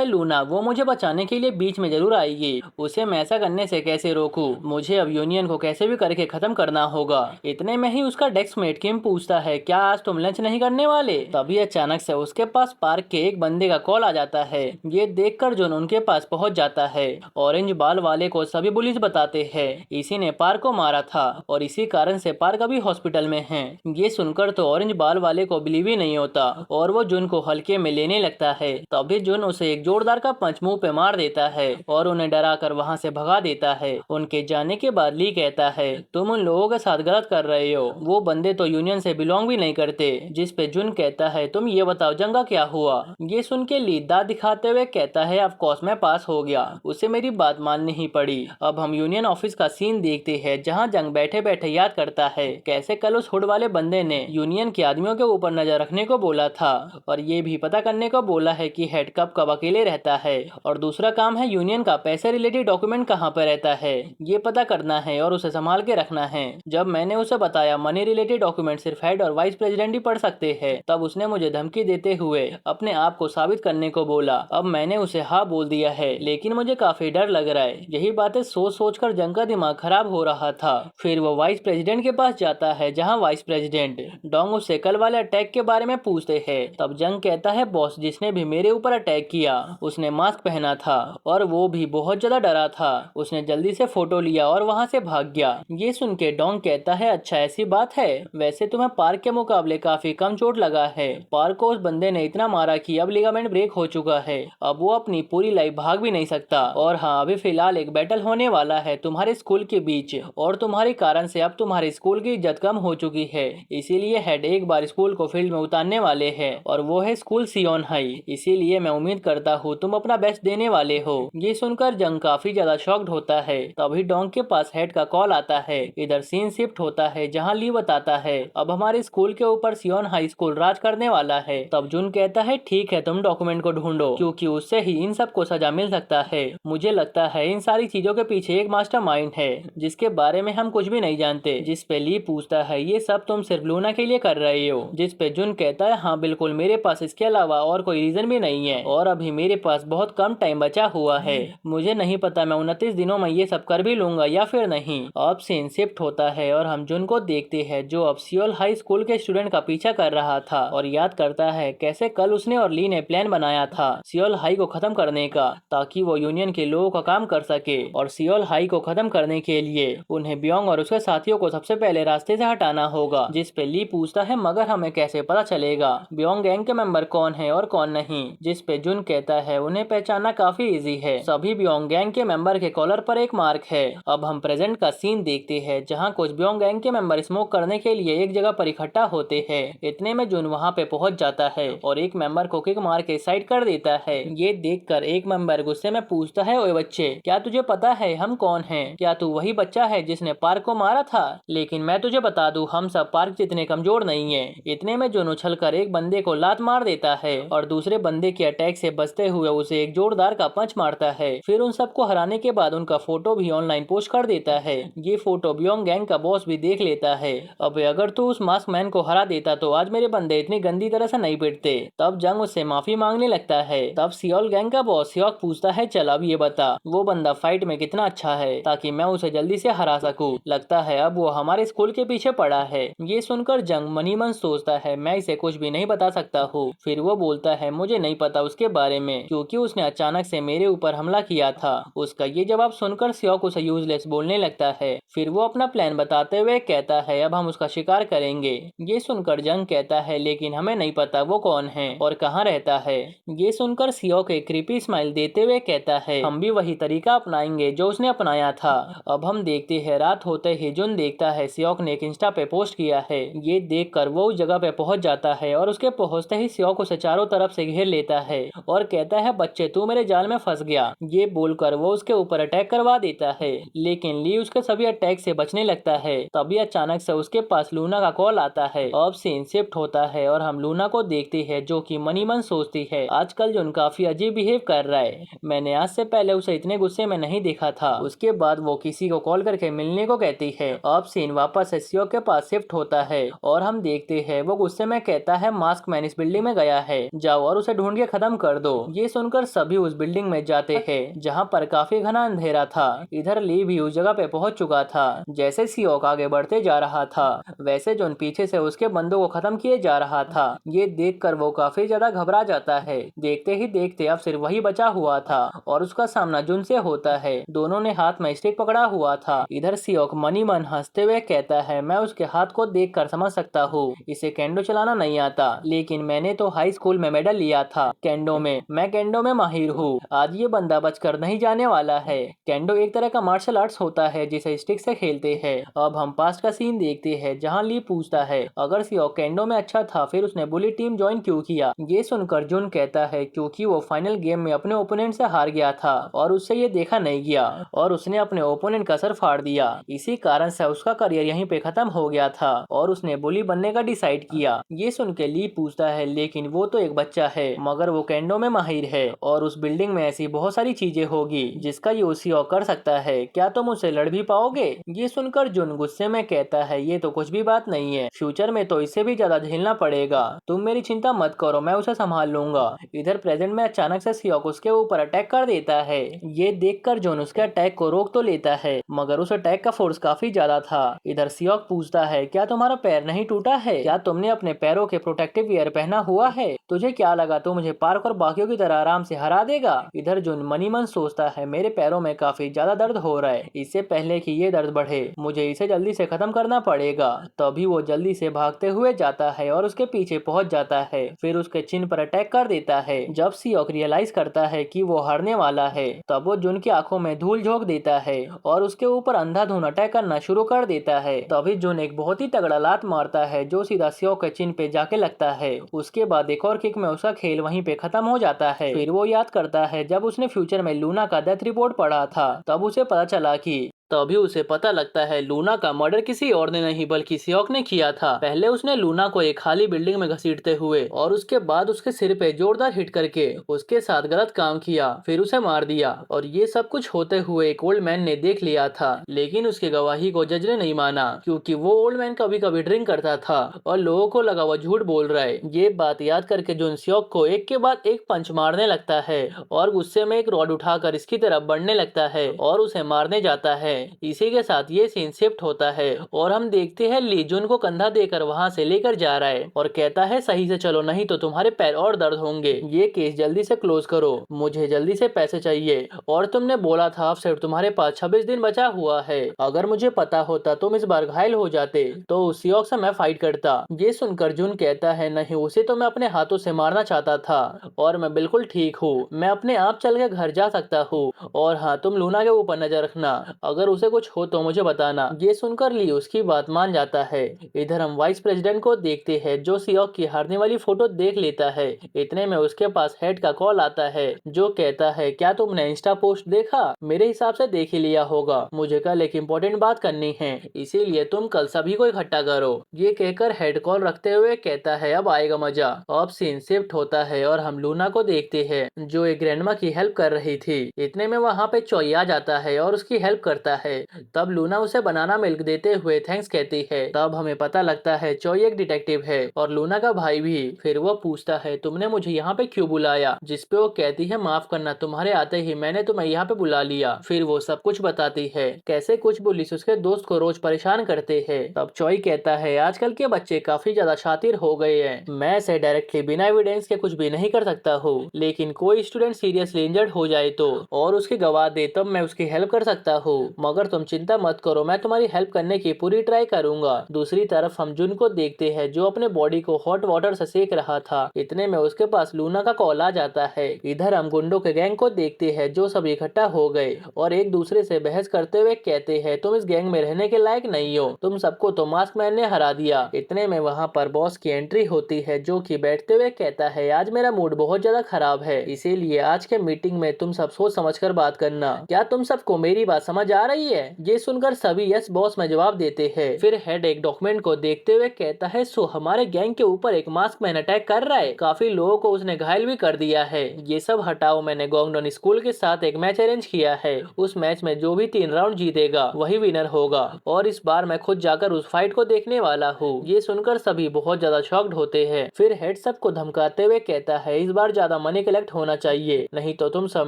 लूना, वो मुझे बचाने के लिए बीच में जरूर आएगी, उसे मैं ऐसा करने से कैसे रोकूं, मुझे अब यूनियन को कैसे भी करके खत्म करना होगा। इतने में ही उसका डेस्कमेट किम पूछता है, क्या आज तुम लंच नहीं करने वाले। तभी अचानक से उसके पास पार्क के एक बंदे का कॉल आ जाता है। ये देखकर जोन उनके पास पहुंच जाता है। ऑरेंज बाल वाले को सभी पुलिस बताते हैं, इसी ने पार्क को मारा था और इसी कारण से पार्क अभी हॉस्पिटल में है। ये सुनकर तो ऑरेंज बाल वाले को बिलीव ही नहीं होता और वो जुन को हल्के में लेने लगता है। तभी जुन उसे एक जोरदार का पंच मुंह पे मार देता है और उन्हें डरा कर वहाँ से भगा देता है। उनके जाने के बाद ली कहता है, तुम उन लोगों के साथ गलत कर रहे हो, वो बंदे तो यूनियन से बिलोंग भी नहीं करते। जिस पे जुन कहता है, तुम ये बताओ जंगा क्या हुआ। ये सुन के ली दांत दिखाते हुए कहता है, ऑफ कोर्स मैं पास हो गया, उसे मेरी बात माननी ही पड़ी। अब हम यूनियन ऑफिस का सीन देखते हैं, जहाँ जंग बैठे बैठे याद करता है कैसे कल उस हुड वाले बंदे ने यूनियन के आदमियों के ऊपर नजर रखने को बोला था, और ये भी पता करने को बोला है कि हेड कब कब अकेले रहता है, और दूसरा काम है यूनियन का पैसे रिलेटेड डॉक्यूमेंट कहाँ पे रहता है, ये पता करना है और उसे संभाल के रखना है। जब मैंने उसे बताया मनी रिलेटेड डॉक्यूमेंट सिर्फ हेड और वाइस प्रेसिडेंट ही पढ़ सकते हैं, तब उसने मुझे धमकी देते हुए अपने आप को साबित करने को बोला। अब मैंने उसे हाँ बोल दिया है, लेकिन मुझे काफी डर लग रहा है। यही बातें सोच सोच कर जंग का दिमाग खराब हो रहा था। फिर वो वाइस प्रेसिडेंट के पास जाता है, जहाँ वाइस प्रेसिडेंट डोंग उससे कल वाले अटैक के बारे में पूछते हैं। तब जंग कहता है, बॉस जिसने भी मेरे ऊपर अटैक किया उसने मास्क पहना था और वो भी बहुत ज्यादा डरा था, उसने जल्दी से फोटो लिया और वहाँ से भाग गया। ये सुन के डोंग कहता है, अच्छा ऐसी बात है, वैसे तुम्हें पार्क के मुकाबले काफी कम चोट लगा है, पार्क को उस बंदे ने इतना मारा कि अब लिगामेंट ब्रेक हो चुका है, अब वो अपनी पूरी लाइफ भाग भी नहीं सकता। और हाँ, अभी फिलहाल एक बैटल होने वाला है तुम्हारे स्कूल के बीच, और तुम्हारे कारण से अब तुम्हारे स्कूल की इज्जत कम हो चुकी है, इसीलिए हेड एक बार स्कूल को फील्ड में उतारने वाले हैं, और वो है स्कूल सियोन हाई, इसीलिए मैं उम्मीद करता हूँ तुम अपना बेस्ट देने वाले हो। ये सुनकर जंग काफी ज्यादा शॉक्ड होता है। तभी डोंग के पास हेड का कॉल आता है। इधर सीन शिफ्ट होता है, जहाँ ली बताता है, अब हमारे स्कूल के ऊपर सियोन हाई स्कूल राज करने वाला है। तब जुन कहता है, ठीक है तुम डॉक्यूमेंट को ढूंढो, क्योंकि उससे ही इन सब को सजा मिल सकता है। मुझे लगता है इन सारी चीजों के पीछे एक मास्टरमाइंड है, जिसके बारे में हम कुछ भी नहीं जानते। जिस पे ली पूछता है ये सब तुम सिर्फ लूना के लिए कर रहे हो। जिस पे जुन कहता है हाँ बिल्कुल, मेरे पास इसके अलावा और कोई रीजन भी नहीं है और अभी मेरे पास बहुत कम टाइम बचा हुआ है। मुझे नहीं पता मैं 29 दिनों में ये सब कर भी लूंगा या फिर नहीं। अब सीन शिफ्ट होता है और हम जुन को देखते हैं जो अब सियोल हाई स्कूल के स्टूडेंट का पीछा कर रहा था और याद करता है कैसे कल उसने और ली ने प्लान बनाया था सियोल हाई को खत्म करने का, ताकि वो यूनियन के लोगों का काम कर सके। और सियोल हाई को खत्म करने के लिए उन्हें ब्योंग और उसके साथियों को सबसे पहले रास्ते से हटाना होगा। जिस पे ली पूछता है मगर हमें कैसे पता चलेगा ब्योंग गैंग के मेंबर कौन है और कौन नहीं। जिस पे जुन कहता है उन्हें पहचानना काफी इजी है, सभी ब्योंग गैंग के मेंबर के कॉलर पर एक मार्क है। अब हम प्रेजेंट का सीन देखते हैं जहाँ कुछ ब्योंग गैंग के मेंबर स्मोक करने के लिए एक जगह पर इकट्ठा होते हैं। इतने में जुन वहाँ पे पहुँच जाता है और एक मेंबर को किक मार के साइड कर देता है। ये देखकर एक मेंबर गुस्से में पूछता है ओए बच्चे, क्या तुझे पता है हम कौन हैं? क्या तू वही बच्चा है जिसने पार्क को मारा था? लेकिन मैं तुझे बता दूं हम सब पार्क जितने कमजोर नहीं है। इतने में जुन उछलकर एक बंदे को लात मार देता है और दूसरे बंदे के अटैक से बचते हुए उसे एक जोरदार का पंच मारता है। फिर उन सबको हराने के बाद उनका फोटो भी ऑनलाइन पोस्ट कर देता है। ये फोटो ब्योंग गैंग का बॉस भी देख लेता है। अब अगर तू उस मास्क मैन को हरा देता तो आज मेरे बंदे इतनी गंदी तरह से नहीं पिटते। तब जंग उससे माफी मांगने लगता है। तब सियोल गैंग का बॉस सियोक पूछता है चल अब ये बता वो बंदा फाइट में कितना अच्छा है ताकि मैं उसे जल्दी से हरा सकूं। लगता है अब वो हमारे स्कूल के पीछे पड़ा है। ये सुनकर जंग मनी मन सोचता है मैं इसे कुछ भी नहीं बता सकता हूँ। फिर वो बोलता है मुझे नहीं पता उसके बारे में क्योंकि उसने अचानक से मेरे ऊपर हमला किया था। उसका ये जवाब सुनकर सियोक उसे यूजलेस बोलने लगता है। फिर वो अपना प्लान बताते हुए कहता है अब हम उसका शिकार करेंगे। ये सुनकर जंग कहता है लेकिन हमें नहीं पता वो कौन है और कहाँ रहता है। ये सुनकर सियोक एक क्रीपी स्माइल देते हुए कहता है हम भी वही तरीका अपनाएंगे जो उसने अपनाया था। अब हम देखते हैं रात होते ही जुन देखता है सियोक ने एक इंस्टा पे पोस्ट किया है। ये देखकर वो उस जगह पे पहुंच जाता है और उसके पहुंचते ही सियोक उसे चारों तरफ से घेर लेता है और कहता है बच्चे तू मेरे जाल में फंस गया। ये बोलकर वो उसके ऊपर अटैक करवा देता है लेकिन ली उसके सभी अटैक से बचने लगता है। तभी अचानक से उसके पास लूना का कॉल आता है। अब सीन शिफ्ट होता है और हम लूना को देखते हैं जो कि मनी मन सोचती है आजकल जुन काफी अजीब बिहेव कर रहा है। मैंने आज से पहले उसे इतने गुस्से में नहीं देखा था। उसके बाद वो किसी को कॉल करके मिलने को कहती है। अब सीन वापस सियोक के पास शिफ्ट होता है और हम देखते हैं वो गुस्से में कहता है मास्क मैन इस बिल्डिंग में गया है, जाओ और उसे ढूंढ के खत्म कर दो। ये सुनकर सभी उस बिल्डिंग में जाते हैं जहाँ पर काफी घना अंधेरा था। इधर ली भी उस जगह पे पहुंच चुका था। जैसे सियोक आगे बढ़ते जा रहा था वैसे जोन पीछे से उसके बंदों को खत्म किए जा रहा था। ये देखकर वो काफी ज्यादा घबरा जाता है। देखते ही देखते अब सिर्फ वही बचा हुआ था और उसका सामना जुन से होता है। दोनों ने हाथ में स्टिक पकड़ा हुआ था। इधर सियोक मनी मन हंसते हुए कहता है मैं उसके हाथ को देखकर समझ सकता हूँ इसे केंडो चलाना नहीं आता, लेकिन मैंने तो हाई स्कूल में मेडल लिया था केंडो में, मैं केंडो में माहिर हूँ। आज ये बंदा बचकर नहीं जाने वाला है। केंडो एक तरह का मार्शल आर्ट्स होता है जिसे स्टिक से खेलते हैं। अब हम पास्ट का सीन देखते हैं जहाँ ली पूछता है अगर सियोक केंडो में अच्छा था फिर उसने बुली टीम ज्वाइन क्यों किया। ये सुनकर जुन कहता है क्योंकि वो फाइनल गेम में अपने ओपोनेंट से हार गया था और उससे ये देखा नहीं गया और उसने अपने ओपोनेंट का सर फाड़ दिया। इसी कारण से उसका करियर यहीं पे खत्म हो गया था और उसने बुली बनने का डिसाइड किया। ये सुन के ली पूछता है लेकिन वो तो एक बच्चा है मगर वो केंडो में माहिर है और उस बिल्डिंग में ऐसी बहुत सारी चीजें होगी जिसका यूज सियोक कर सकता है, क्या तुम उससे लड़ भी पाओगे। ये सुनकर जुन गुस्से में कहता है ये तो कुछ भी बात नहीं है, फ्यूचर में तो इससे भी ज्यादा झेलना पड़ेगा, तुम मेरी चिंता मत करो मैं उसे संभाल लूंगा। इधर प्रेजेंट में अचानक से सियोक उसके ऊपर अटैक कर देता है। ये देखकर जोन उसके अटैक को रोक तो लेता है मगर उस अटैक का फोर्स काफी ज्यादा था। इधर सियोक पूछता है क्या तुम्हारा पैर नहीं टूटा है, क्या तुमने अपने पैरों के प्रोटेक्टिव वियर पहना हुआ है, तुझे क्या लगा तू मुझे पार्क और बाकियों की तरह आराम से हरा देगा। इधर जोन मनी मन सोचता है मेरे पैरों में काफी ज्यादा दर्द हो रहा है, इससे पहले कि ये दर्द बढ़े मुझे इसे जल्दी से खत्म करना पड़ेगा। तभी वो जल्दी से भागते हुए जाता है और उसके पीछे पहुंच जाता है। फिर उसके चिन पर अटैक कर देता है। जब सियोक रियलाइज करता है कि वो हारने वाला है तब वो जुन की आंखों में धूल झोंक देता है और उसके ऊपर अंधाधुंध अटैक करना शुरू कर देता है। तभी जुन एक बहुत ही तगड़ा लात मारता है जो सीधा सियोक के चिन पे जाके लगता है। उसके बाद एक और किक में उसका खेल वहीं पे खत्म हो जाता है। फिर वो याद करता है जब उसने फ्यूचर में लूना का डेथ रिपोर्ट पढ़ा था तब उसे पता चला कि तभी उसे पता लगता है लूना का मर्डर किसी और ने नहीं बल्कि सियोक ने किया था। पहले उसने लूना को एक खाली बिल्डिंग में घसीटते हुए और उसके बाद उसके सिर पे जोरदार हिट करके उसके साथ गलत काम किया, फिर उसे मार दिया। और ये सब कुछ होते हुए एक ओल्ड मैन ने देख लिया था, लेकिन उसकी गवाही को जज ने नहीं माना क्योंकि वो ओल्ड मैन कभी कभी ड्रिंक करता था और लोगों को लगा वो झूठ बोल रहा है। ये बात याद करके जुन सियोक को एक के बाद एक पंच मारने लगता है और गुस्से में एक रॉड उठाकर इसकी तरफ बढ़ने लगता है और उसे मारने जाता है। इसी के साथ ये सीन शिफ्ट होता है और हम देखते हैं ली जुन को कंधा देकर वहाँ से लेकर जा रहा है और कहता है सही से चलो नहीं तो तुम्हारे पैर और दर्द होंगे। ये केस जल्दी से क्लोज करो, मुझे जल्दी से पैसे चाहिए और तुमने बोला था अब सिर्फ तुम्हारे पास 26 दिन बचा हुआ है। अगर मुझे पता होता तुम इस बार घायल हो जाते तो उस सियोक से मैं फाइट करता। ये सुनकर जुन कहता है नहीं, उसे तो मैं अपने हाथों से मारना चाहता था और मैं बिल्कुल ठीक हूँ, मैं अपने आप चल के घर जा सकता हूँ। और हाँ, तुम लूना के ऊपर नजर रखना, अगर उसे कुछ हो तो मुझे बताना। ये सुनकर ली उसकी बात मान जाता है। इधर हम वाइस प्रेसिडेंट को देखते हैं जो सियोक की हारने वाली फोटो देख लेता है। इतने में उसके पास हेड का कॉल आता है जो कहता है क्या तुमने इंस्टा पोस्ट देखा? मेरे हिसाब से देख ही लिया होगा, मुझे कल एक इम्पोर्टेंट बात करनी है, इसीलिए तुम कल सभी को इकट्ठा करो। ये कहकर हेड कॉल रखते हुए कहता है अब आएगा मजा। अब सीन शिफ्ट होता है और हम लूना को देखते हैं जो एक ग्रैंडमा की हेल्प कर रही थी। इतने में वहाँ पे चोई आ जाता है और उसकी हेल्प करता है। तब लूना उसे बनाना मिल्क देते हुए थैंक्स कहती है। तब हमें पता लगता है चोई एक डिटेक्टिव है और लूना का भाई भी। फिर वो पूछता है तुमने मुझे यहाँ पे क्यों बुलाया? जिसपे वो कहती है माफ करना, तुम्हारे आते ही मैंने तुम्हें यहाँ पे बुला लिया। फिर वो सब कुछ बताती है कैसे कुछ पुलिस उसके दोस्त को रोज परेशान करते हैं। तब चोई कहता है आजकल के बच्चे काफी ज्यादा शातिर हो गए हैं, मैं ऐसे डायरेक्टली बिना एविडेंस के कुछ भी नहीं कर सकता हूँ, लेकिन कोई स्टूडेंट सीरियसली इंजर्ड हो जाए तो और उसकी गवाह दे तब मैं उसकी हेल्प कर सकता हूँ। मगर तुम चिंता मत करो, मैं तुम्हारी हेल्प करने की पूरी ट्राई करूंगा। दूसरी तरफ हम जुन को देखते हैं जो अपने बॉडी को हॉट वाटर से सेक रहा था। इतने में उसके पास लूना का कॉल आ जाता है। इधर हम गुंडों के गैंग को देखते हैं जो सब इकट्ठा हो गए और एक दूसरे से बहस करते हुए कहते हैं तुम इस गैंग में रहने के लायक नहीं हो, तुम सबको तो मास्क मैन ने हरा दिया। इतने में वहाँ पर बॉस की एंट्री होती है जो कि बैठते हुए कहता है आज मेरा मूड बहुत ज्यादा खराब है, इसीलिए आज के मीटिंग में तुम सब सोच समझ कर बात करना। क्या तुम सबको मेरी बात समझ आ रही है? ये सुनकर सभी यस बॉस में जवाब देते हैं। फिर हेड एक डॉक्यूमेंट को देखते हुए कहता है सो हमारे गैंग के ऊपर एक मास्क मैन अटैक कर रहा है, काफी लोगों को उसने घायल भी कर दिया है। ये सब हटाओ, मैंने गोंगडोन स्कूल के साथ एक मैच अरेंज किया है, उस मैच में जो भी 3 राउंड जीतेगा वही विनर होगा और इस बार मैं खुद जाकर उस फाइट को देखने वाला हूँ। ये सुनकर सभी बहुत ज्यादा शॉक्ड होते हैं। फिर हेड सबको धमकाते हुए कहता है इस बार ज्यादा मनी कलेक्ट होना चाहिए, नहीं तो तुम सब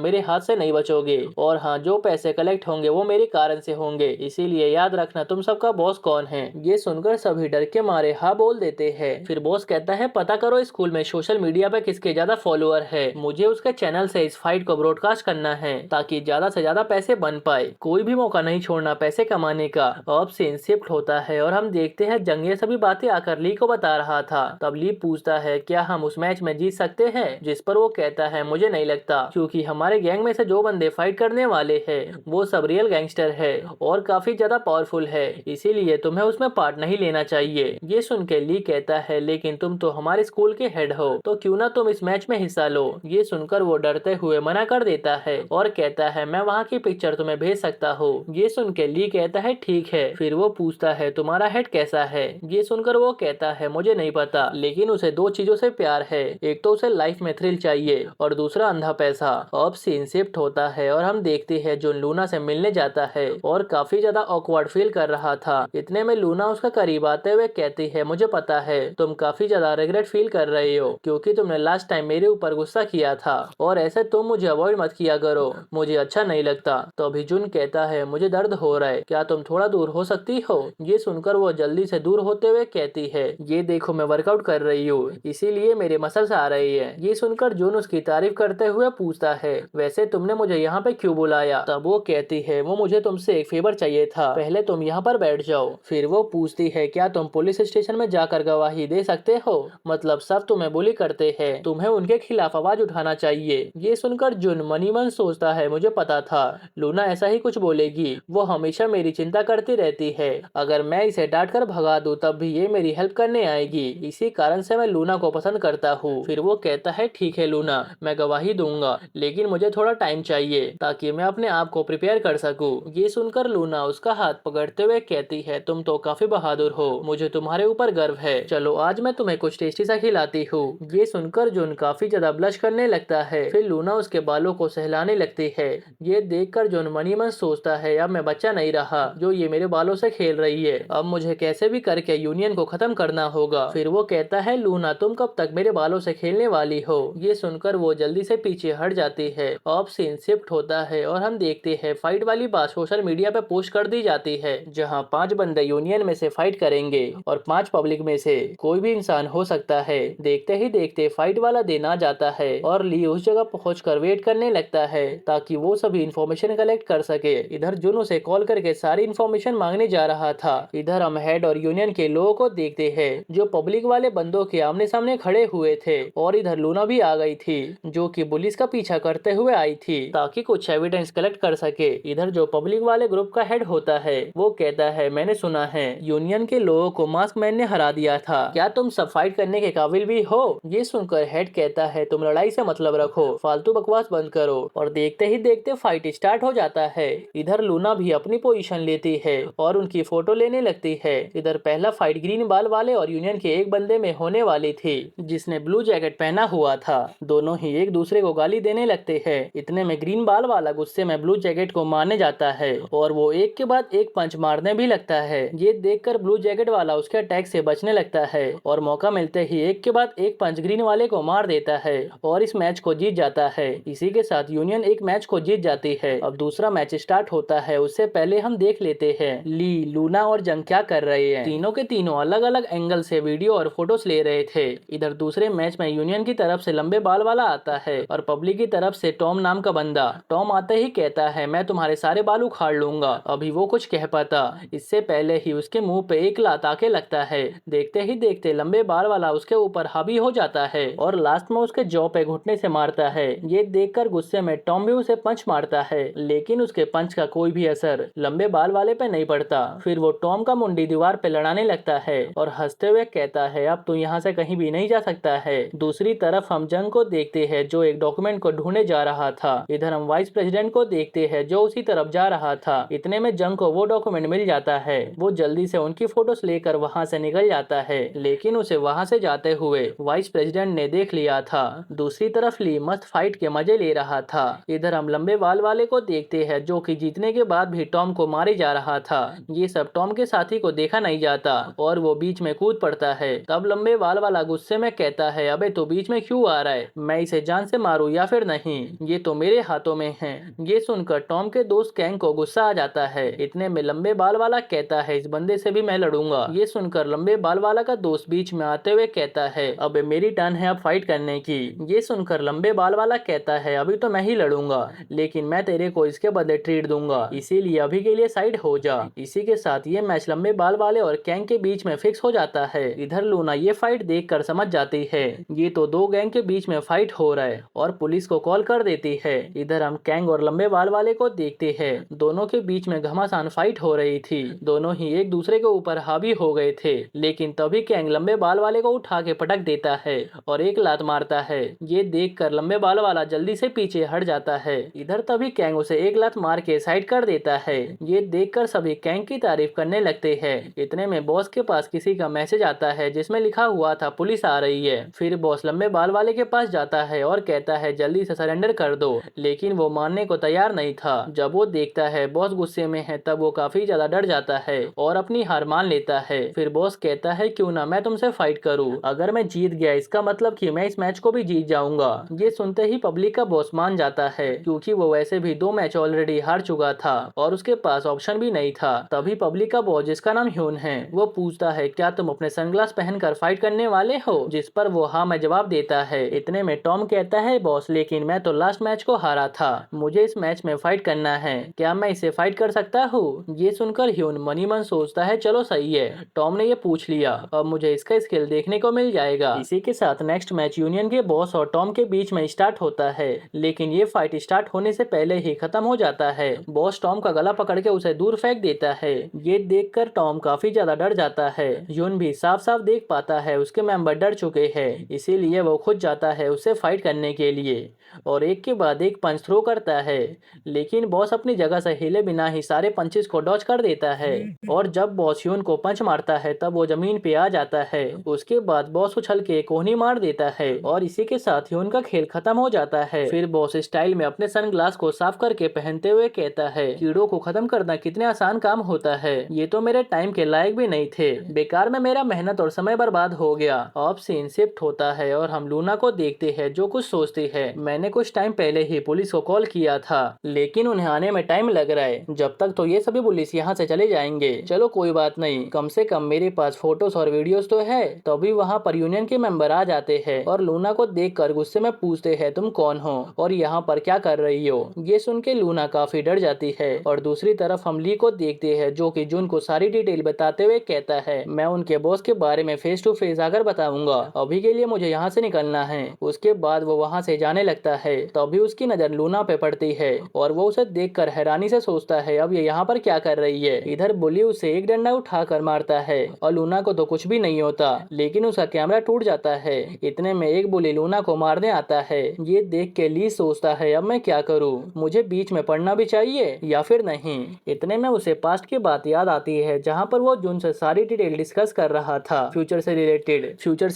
मेरे हाथ से नहीं बचोगे। और हाँ, जो पैसे कलेक्ट होंगे वो मेरे कारण से होंगे, इसीलिए याद रखना तुम सबका बॉस कौन है। ये सुनकर सभी डर के मारे हाँ बोल देते हैं। फिर बॉस कहता है पता करो स्कूल में सोशल मीडिया पे किसके ज्यादा फॉलोअर है, मुझे उसके चैनल से इस फाइट को ब्रॉडकास्ट करना है ताकि ज्यादा से ज्यादा पैसे बन पाए, कोई भी मौका नहीं छोड़ना पैसे कमाने का। अब सीन शिफ्ट होता है और हम देखते हैं जंग ये सभी बातें आकर ली को बता रहा था। तब ली पूछता है क्या हम उस मैच में जीत सकते हैं? जिस पर वो कहता है मुझे नहीं लगता, क्योंकि हमारे गैंग में से जो बंदे फाइट करने वाले हैं वो सब रियल गैंगस्टर है और काफी ज्यादा पावरफुल है, इसीलिए तुम्हें उसमें पार्ट नहीं लेना चाहिए। ये सुन के ली कहता है लेकिन तुम तो हमारे स्कूल के हेड हो, तो क्यों ना तुम इस मैच में हिस्सा लो। ये सुनकर वो डरते हुए मना कर देता है और कहता है मैं वहाँ की पिक्चर तुम्हें भेज सकता हूँ। ये सुन के ली कहता है ठीक है। फिर वो पूछता है तुम्हारा हेड कैसा है? ये सुनकर वो कहता है मुझे नहीं पता, लेकिन उसे 2 चीजों से प्यार है, एक तो उसे लाइफ में थ्रिल चाहिए और दूसरा अंधा पैसा। अब सीन शिफ्ट होता है और हम देखते हैं जो लूना से मिलने जाता है और काफी ज्यादा ऑकवर्ड फील कर रहा था। इतने में लूना उसका करीब आते हुए कहती है मुझे पता है तुम काफी ज्यादा रिग्रेट फील कर रहे हो क्योंकि तुमने लास्ट टाइम मेरे ऊपर गुस्सा किया था और ऐसे तुम मुझे अवॉइड मत किया करो, मुझे अच्छा नहीं लगता। तो अभी जुन कहता है मुझे दर्द हो रहा है, क्या तुम थोड़ा दूर हो सकती हो? ये सुनकर वो जल्दी से दूर होते हुए कहती है ये देखो मैं वर्कआउट कर रही हूँ इसीलिए मेरे मसल्स आ रही है। ये सुनकर जुन उसकी तारीफ करते हुए पूछता है वैसे तुमने मुझे यहाँ पे क्यों बुलाया? तब वो कहती है वो मुझे तुमसे एक फेवर चाहिए था, पहले तुम यहाँ पर बैठ जाओ। फिर वो पूछती है क्या तुम पुलिस स्टेशन में जाकर गवाही दे सकते हो? मतलब सब तुम्हें बुली करते हैं, तुम्हें उनके खिलाफ आवाज उठाना चाहिए। ये सुनकर जुन मनी मन सोचता है मुझे पता था लूना ऐसा ही कुछ बोलेगी, वो हमेशा मेरी चिंता करती रहती है, अगर मैं इसे डांट कर भगा दूं तब भी ये मेरी हेल्प करने आएगी, इसी कारण से मैं लूना को पसंद करता हूँ। फिर वो कहता है ठीक है लूना, मैं गवाही दूंगा, लेकिन मुझे थोड़ा टाइम चाहिए ताकि मैं अपने आप को प्रिपेयर कर सकूं। ये सुनकर लूना उसका हाथ पकड़ते हुए कहती है, तुम तो काफी बहादुर हो, मुझे तुम्हारे ऊपर गर्व है। चलो आज मैं तुम्हें कुछ टेस्टी सा खिलाती हूँ। ये सुनकर जून काफी ज्यादा ब्लश करने लगता है। फिर लूना उसके बालों को सहलाने लगती है। ये देखकर जून मनी मन सोचता है, अब मैं बच्चा नहीं रहा जो ये मेरे बालों से खेल रही है, अब मुझे कैसे भी करके यूनियन को खत्म करना होगा। फिर वो कहता है, लूना तुम कब तक मेरे बालों से खेलने वाली हो। ये सुनकर वो जल्दी से पीछे हट जाती है। अब सीन शिफ्ट होता है और हम देखते हैं फाइट वाली बात सोशल मीडिया पे पोस्ट कर दी जाती है, जहां 5 बंदे यूनियन में से फाइट करेंगे और 5 पब्लिक में से कोई भी इंसान हो सकता है। देखते ही देखते फाइट वाला दिन आ जाता है और ली उस जगह पहुंचकर वेट करने लगता है ताकि वो सभी इंफॉर्मेशन कलेक्ट कर सके। इधर जुन उसे कॉल करके सारी इंफॉर्मेशन मांगने जा रहा था। इधर हम हेड और यूनियन के लोगों को देखते हैं जो पब्लिक वाले बंदों के आमने सामने खड़े हुए थे, और इधर लूना भी आ गई थी जो कि पुलिस का पीछा करते हुए आई थी ताकि कुछ एविडेंस कलेक्ट कर सके। इधर जो पब्लिक वाले ग्रुप का हेड होता है वो कहता है, मैंने सुना है यूनियन के लोगों को मास्क मैन ने हरा दिया था, क्या तुम सब फाइट करने के काबिल भी हो। ये सुनकर हेड कहता है, तुम लड़ाई से मतलब रखो, फालतू बकवास बंद करो। और देखते ही देखते फाइट स्टार्ट हो जाता है। इधर लूना भी अपनी पोजीशन लेती है और उनकी फोटो लेने लगती है। इधर पहला फाइट ग्रीन बाल वाले और यूनियन के एक बंदे में होने वाली थी जिसने ब्लू जैकेट पहना हुआ था। दोनों ही एक दूसरे को गाली देने लगते हैं। इतने में ग्रीन बाल वाला गुस्से में ब्लू जैकेट को मारने जाता है और वो एक के बाद एक पंच मारने भी लगता है। ये देखकर ब्लू जैकेट वाला उसके अटैक से बचने लगता है और मौका मिलते ही एक के बाद एक पंच ग्रीन वाले को मार देता है और इस मैच को जीत जाता है। इसी के साथ यूनियन एक मैच को जीत जाती है। अब दूसरा मैच स्टार्ट होता है। उससे पहले हम देख लेते हैं ली, लूना और जंग क्या कर रहे हैं। तीनों के तीनों अलग अलग एंगल से वीडियो और फोटोज ले रहे थे। इधर दूसरे मैच में यूनियन की तरफ से लंबे बाल वाला आता है और पब्लिक की तरफ से टॉम नाम का बंदा। टॉम आते ही कहता है, मैं तुम्हारे सारे बाल उखाड़ लूंगा। अभी वो कुछ कह पाता इससे पहले ही उसके मुंह पे एक लात आके लगता है। देखते ही देखते लंबे बाल वाला उसके ऊपर हावी हो जाता है और लास्ट में उसके जॉ पे घुटने से मारता है। ये देखकर गुस्से में टॉम भी उसे पंच मारता है, लेकिन उसके पंच का कोई भी असर लंबे बाल वाले पे नहीं पड़ता। फिर वो टॉम का मुंडी दीवार पे लड़ाने लगता है और हंसते हुए कहता है, अब तू यहाँ से कहीं भी नहीं जा सकता है। दूसरी तरफ हम जंग को देखते हैं जो एक डॉक्यूमेंट को ढूंढने जा रहा था। इधर हम वाइस प्रेसिडेंट को देखते हैं जो उसी तरफ जा रहा था। इतने में जंग को वो डॉक्यूमेंट मिल जाता है। वो जल्दी से उनकी फोटोज लेकर वहाँ से निकल जाता है, लेकिन उसे वहाँ से जाते हुए वाइस प्रेसिडेंट ने देख लिया था। दूसरी तरफ ली मस्त फाइट के मजे ले रहा था। इधर हम लंबे बाल वाले को देखते हैं जो कि जीतने के बाद भी टॉम को मारे जा रहा था। ये सब टॉम के साथी को देखा नहीं जाता और वो बीच में कूद पड़ता है। तब लंबे बाल वाला गुस्से में कहता है, अबे तो बीच में क्यों आ रहा है, मैं इसे जान से मारूं या फिर नहीं, ये तो मेरे हाथों में है। ये सुनकर टॉम के दोस्त कैंग को गुस्सा आ जाता है। इतने में लंबे बाल वाला कहता है, इस बंदे से भी मैं लड़ूंगा। ये सुनकर लंबे बाल वाला का दोस्त बीच में आते हुए कहता है, अब मेरी टर्न है अब फाइट करने की। ये सुनकर लंबे बाल वाला कहता है, अभी तो मैं ही लड़ूंगा, लेकिन मैं तेरे को इसके बदले ट्रीट दूंगा, इसीलिए अभी के लिए साइड हो जा। इसी के साथ ये मैच लंबे बाल वाले और कैंग के बीच में फिक्स हो जाता है। इधर लूना ये फाइट देखकर समझ जाती है ये तो दो गैंग के बीच में फाइट हो रहा है और पुलिस को कॉल कर देती है। इधर हम कैंग और लंबे बाल वाले को देखते हैं। दोनों के बीच में घमासान फाइट हो रही थी। दोनों ही एक दूसरे के ऊपर हावी हो गए थे, लेकिन तभी कैंग लंबे बाल वाले को उठा के पटक देता है और एक लात मारता है। ये देखकर लंबे बाल वाला जल्दी से पीछे हट जाता है। इधर तभी कैंग उसे एक लात मार के साइड कर देता है। ये देखकर सभी कैंग की तारीफ करने लगते हैं। इतने में बॉस के पास किसी का मैसेज आता है जिसमें लिखा हुआ था पुलिस आ रही है। फिर बॉस लंबे बाल वाले के पास जाता है और कहता है जल्दी से सरेंडर कर दो, लेकिन वो मानने को तैयार नहीं था। जब वो देखता है बॉस गुस्से में है तब वो काफी ज्यादा डर जाता है और अपनी हार मान लेता है। फिर बॉस कहता है, क्यों ना मैं तुमसे फाइट करूं, अगर मैं जीत गया इसका मतलब कि मैं इस मैच को भी जीत जाऊंगा। ये सुनते ही पब्लिक का बॉस मान जाता है क्योंकि वो वैसे भी 2 मैच ऑलरेडी हार चुका था और उसके पास ऑप्शन भी नहीं था। तभी पब्लिक का बॉस जिसका नाम ह्यून है वो पूछता है, क्या तुम अपने सनग्लास पहनकर फाइट करने वाले हो, जिस पर वो हाँ में जवाब देता है। इतने में टॉम कहता है, बॉस लेकिन मैं तो लास्ट मैच को हारा था, मुझे इस मैच में फाइट करना है, क्या मैं इसे फाइट कर सकता हूँ। ये सुनकर ह्यून मनी मन सोचता है, चलो सही है, टॉम ने ये पूछ लिया, अब मुझे इसका स्किल देखने को मिल जाएगा। इसी के साथ नेक्स्ट मैच यूनियन के बॉस और टॉम के बीच में स्टार्ट होता है, लेकिन ये फाइट स्टार्ट होने से पहले ही खत्म हो जाता है। बॉस टॉम का गला पकड़ के उसे दूर फेंक देता है। ये देखकर टॉम काफी ज्यादा डर जाता है। ह्यून भी साफ साफ देख पाता है उसके मेंबर डर चुके हैं, इसीलिए वो खुद जाता है उससे फाइट करने के लिए और एक के बाद एक पंच थ्रो करता है, लेकिन बॉस अपनी जगह जगह से हिले बिना ही सारे पंचेस को डॉज कर देता है और जब बॉस ह्यून को पंच मारता है तब वो जमीन पे आ जाता है। उसके बाद बॉस उछल के कोहनी मार देता है और इसी के साथ ह्यून का खेल खत्म हो जाता है। फिर बॉस स्टाइल में अपने सनग्लास को साफ करके पहनते हुए कहता है, कीड़ों को खत्म करना कितने आसान काम होता है, ये तो मेरे टाइम के लायक भी नहीं थे, बेकार में मेरा मेहनत और समय बर्बाद हो गया। अब सीन शिफ्ट होता है और हम लूना को देखते हैं जो कुछ सोचती है, मैंने कुछ टाइम पहले ही पुलिस को कॉल किया था लेकिन उन्हें आने में टाइम लग रहा है, जब तक तो ये सभी पुलिस यहाँ से चले जाएंगे। चलो कोई बात नहीं, कम से कम मेरे पास फोटोज और वीडियोस तो है। तभी वहाँ पर यूनियन के मेंबर आ जाते हैं और लूना को देखकर गुस्से में पूछते हैं, तुम कौन हो और यहाँ पर क्या कर रही हो। ये सुन के लूना काफी डर जाती है और दूसरी तरफ हम ली को देखते हैं जो कि जून को सारी डिटेल बताते हुए कहता है, मैं उनके बॉस के बारे में फेस टू फेस आकर बताऊंगा, अभी के लिए मुझे यहाँ से निकलना है। उसके बाद वो वहाँ से जाने लगता है। तभी उसकी नजर लूना पे पड़ती है और वो उसे देखकर हैरानी से सोचता है, अब ये यहाँ पर क्या कर रही है। इधर बुली उसे एक डंडा उठाकर मारता है और लूना को तो कुछ भी नहीं होता, लेकिन उसका कैमरा टूट जाता है। इतने में एक बुली लूना को मारने आता है। ये देख के ली सोचता है, अब मैं क्या करूँ, मुझे बीच में पढ़ना भी चाहिए या फिर नहीं। इतने में उसे पास्ट की बात याद आती है जहाँ पर वो जून से सारी डिटेल डिस्कस कर रहा था, फ्यूचर से